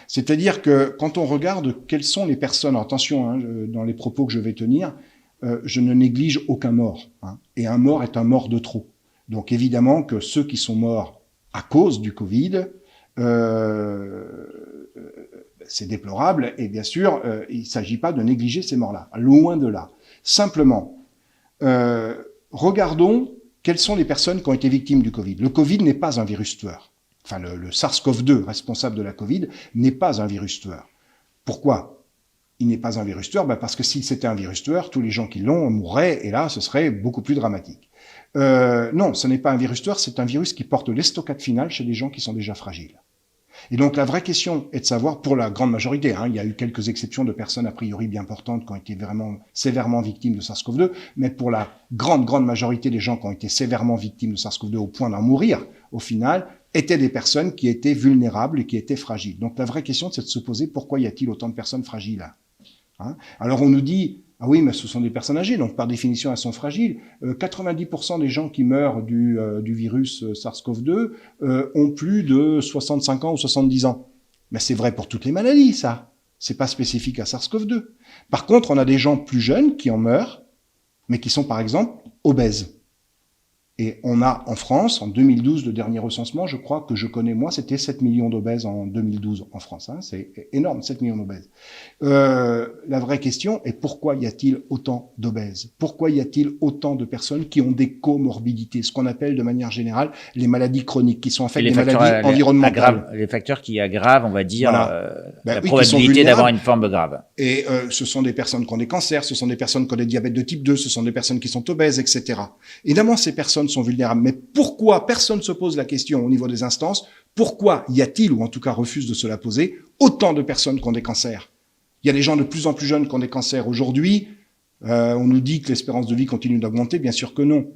Speaker 2: C'est-à-dire que quand on regarde quelles sont les personnes, attention, hein, dans les propos que je vais tenir, je ne néglige aucun mort. Hein, et un mort est un mort de trop. Donc évidemment que ceux qui sont morts à cause du Covid, c'est déplorable. Et bien sûr, il ne s'agit pas de négliger ces morts-là. Loin de là. Simplement, regardons quelles sont les personnes qui ont été victimes du Covid. Le Covid n'est pas un virus tueur. Enfin, le SARS-CoV-2, responsable de la Covid, n'est pas un virus tueur. Pourquoi ? Il n'est pas un virus tueur, parce que s'il c'était un virus tueur, tous les gens qui l'ont mourraient, et là, ce serait beaucoup plus dramatique. Non, ce n'est pas un virus tueur, c'est un virus qui porte l'estocade finale chez des gens qui sont déjà fragiles. Et donc la vraie question est de savoir, pour la grande majorité, il y a eu quelques exceptions de personnes a priori bien portantes qui ont été vraiment sévèrement victimes de SARS-CoV-2, mais pour la grande majorité des gens qui ont été sévèrement victimes de SARS-CoV-2 au point d'en mourir, au final, étaient des personnes qui étaient vulnérables et qui étaient fragiles. Donc la vraie question, c'est de se poser pourquoi y a-t-il autant de personnes fragiles, Alors on nous dit, ah oui, mais ce sont des personnes âgées, donc par définition elles sont fragiles. 90% des gens qui meurent du virus SARS-CoV-2 ont plus de 65 ans ou 70 ans. Mais c'est vrai pour toutes les maladies, ça. C'est pas spécifique à SARS-CoV-2. Par contre, on a des gens plus jeunes qui en meurent, mais qui sont par exemple obèses. Et on a en France, en 2012, le dernier recensement, je crois que je connais moi, c'était 7 millions d'obèses en 2012 en France. C'est énorme, 7 millions d'obèses. La vraie question est pourquoi y a-t-il autant d'obèses? Pourquoi y a-t-il autant de personnes qui ont des comorbidités, ce qu'on appelle de manière générale les maladies chroniques, qui sont en fait des maladies environnementales.
Speaker 1: Les facteurs qui aggravent, on va dire, la
Speaker 2: oui,
Speaker 1: probabilité d'avoir une forme grave.
Speaker 2: Et ce sont des personnes qui ont des cancers, ce sont des personnes qui ont des diabètes de type 2, ce sont des personnes qui sont obèses, etc. Évidemment, ces personnes sont vulnérables. Mais pourquoi personne ne se pose la question au niveau des instances? Pourquoi y a-t-il, ou en tout cas refuse de se la poser, autant de personnes qui ont des cancers? Il y a des gens de plus en plus jeunes qui ont des cancers aujourd'hui. On nous dit que l'espérance de vie continue d'augmenter. Bien sûr que non.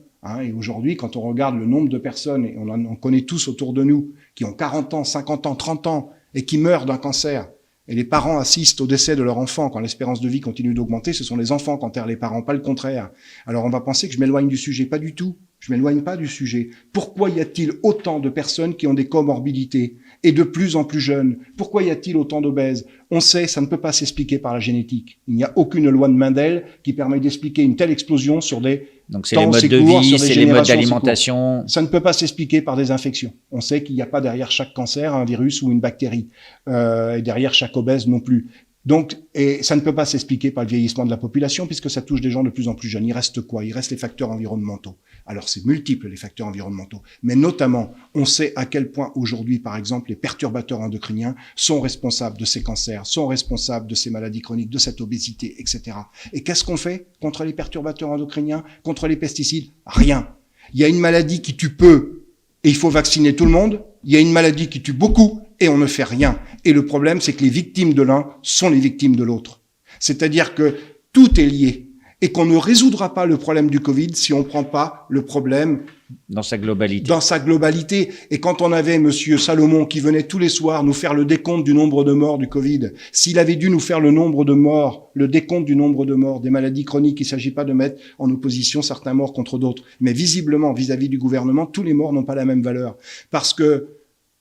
Speaker 2: Et aujourd'hui, quand on regarde le nombre de personnes, et on en connaît tous autour de nous, qui ont 40 ans, 50 ans, 30 ans, et qui meurent d'un cancer, et les parents assistent au décès de leur enfant quand l'espérance de vie continue d'augmenter, ce sont les enfants qui enterrent les parents, pas le contraire. Alors on va penser que je m'éloigne du sujet, pas du tout. Je m'éloigne pas du sujet. Pourquoi y a-t-il autant de personnes qui ont des comorbidités et de plus en plus jeunes? Pourquoi y a-t-il autant d'obèses? On sait, ça ne peut pas s'expliquer par la génétique. Il n'y a aucune loi de Mendel qui permet d'expliquer une telle explosion sur des
Speaker 1: Donc c'est les modes de vie, c'est les modes d'alimentation.
Speaker 2: Ça ne peut pas s'expliquer par des infections. On sait qu'il n'y a pas derrière chaque cancer un virus ou une bactérie, et derrière chaque obèse non plus. Donc, et ça ne peut pas s'expliquer par le vieillissement de la population puisque ça touche des gens de plus en plus jeunes. Il reste quoi? Il reste les facteurs environnementaux. Alors, c'est multiple, les facteurs environnementaux. Mais notamment, on sait à quel point aujourd'hui, par exemple, les perturbateurs endocriniens sont responsables de ces cancers, sont responsables de ces maladies chroniques, de cette obésité, etc. Et qu'est-ce qu'on fait contre les perturbateurs endocriniens, contre les pesticides? Rien. Il y a une maladie qui tue peu et il faut vacciner tout le monde. Il y a une maladie qui tue beaucoup et on ne fait rien. Et le problème, c'est que les victimes de l'un sont les victimes de l'autre. C'est-à-dire que tout est lié et qu'on ne résoudra pas le problème du Covid si on ne prend pas le problème
Speaker 1: dans sa globalité.
Speaker 2: Dans sa globalité. Et quand on avait Monsieur Salomon qui venait tous les soirs nous faire le décompte du nombre de morts du Covid, s'il avait dû nous faire le nombre de morts, le décompte du nombre de morts des maladies chroniques, il ne s'agit pas de mettre en opposition certains morts contre d'autres. Mais visiblement, vis-à-vis du gouvernement, tous les morts n'ont pas la même valeur. Parce que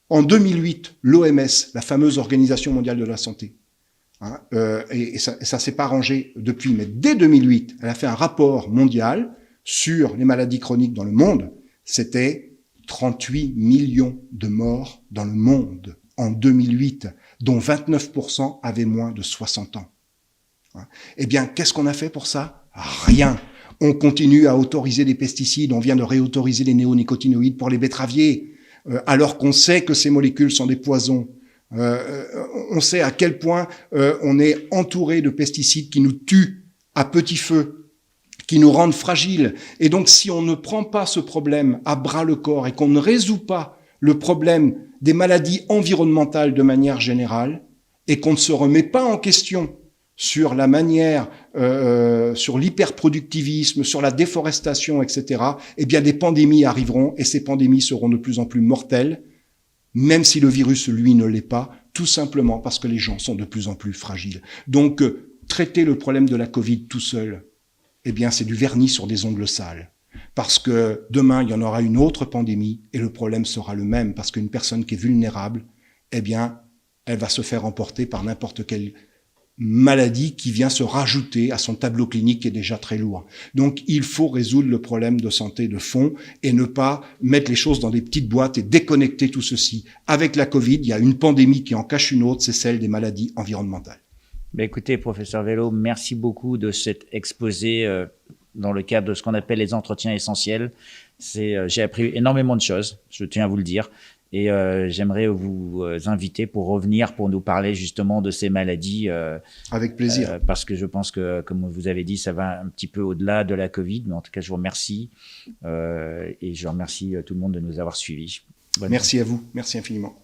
Speaker 2: en 2008, l'OMS, la fameuse Organisation mondiale de la santé, et ça s'est pas arrangé depuis, mais dès 2008, elle a fait un rapport mondial sur les maladies chroniques dans le monde. C'était 38 millions de morts dans le monde en 2008, dont 29% avaient moins de 60 ans. Eh bien, qu'est-ce qu'on a fait pour ça? Rien. On continue à autoriser des pesticides, on vient de réautoriser les néonicotinoïdes pour les betteraviers, alors qu'on sait que ces molécules sont des poisons. On sait à quel point on est entouré de pesticides qui nous tuent à petit feu, qui nous rendent fragiles. Et donc, si on ne prend pas ce problème à bras le corps et qu'on ne résout pas le problème des maladies environnementales de manière générale, et qu'on ne se remet pas en question sur la manière, sur l'hyperproductivisme, sur la déforestation, etc., eh bien des pandémies arriveront et ces pandémies seront de plus en plus mortelles, même si le virus, lui, ne l'est pas, tout simplement parce que les gens sont de plus en plus fragiles. Donc, traiter le problème de la Covid tout seul, eh bien, c'est du vernis sur des ongles sales. Parce que demain, il y en aura une autre pandémie et le problème sera le même. Parce qu'une personne qui est vulnérable, eh bien, elle va se faire emporter par n'importe quelle maladie qui vient se rajouter à son tableau clinique qui est déjà très lourd. Donc, il faut résoudre le problème de santé de fond et ne pas mettre les choses dans des petites boîtes et déconnecter tout ceci. Avec la Covid, il y a une pandémie qui en cache une autre, c'est celle des maladies environnementales.
Speaker 1: Ben écoutez, professeur Vello, merci beaucoup de cet exposé dans le cadre de ce qu'on appelle les entretiens essentiels. J'ai appris énormément de choses, je tiens à vous le dire. Et j'aimerais vous inviter pour revenir, pour nous parler justement de ces maladies.
Speaker 2: Avec plaisir.
Speaker 1: Parce que je pense que, comme vous avez dit, ça va un petit peu au-delà de la Covid. Mais en tout cas, je vous remercie. Et je remercie tout le monde de nous avoir suivis.
Speaker 2: Merci à vous. Merci infiniment.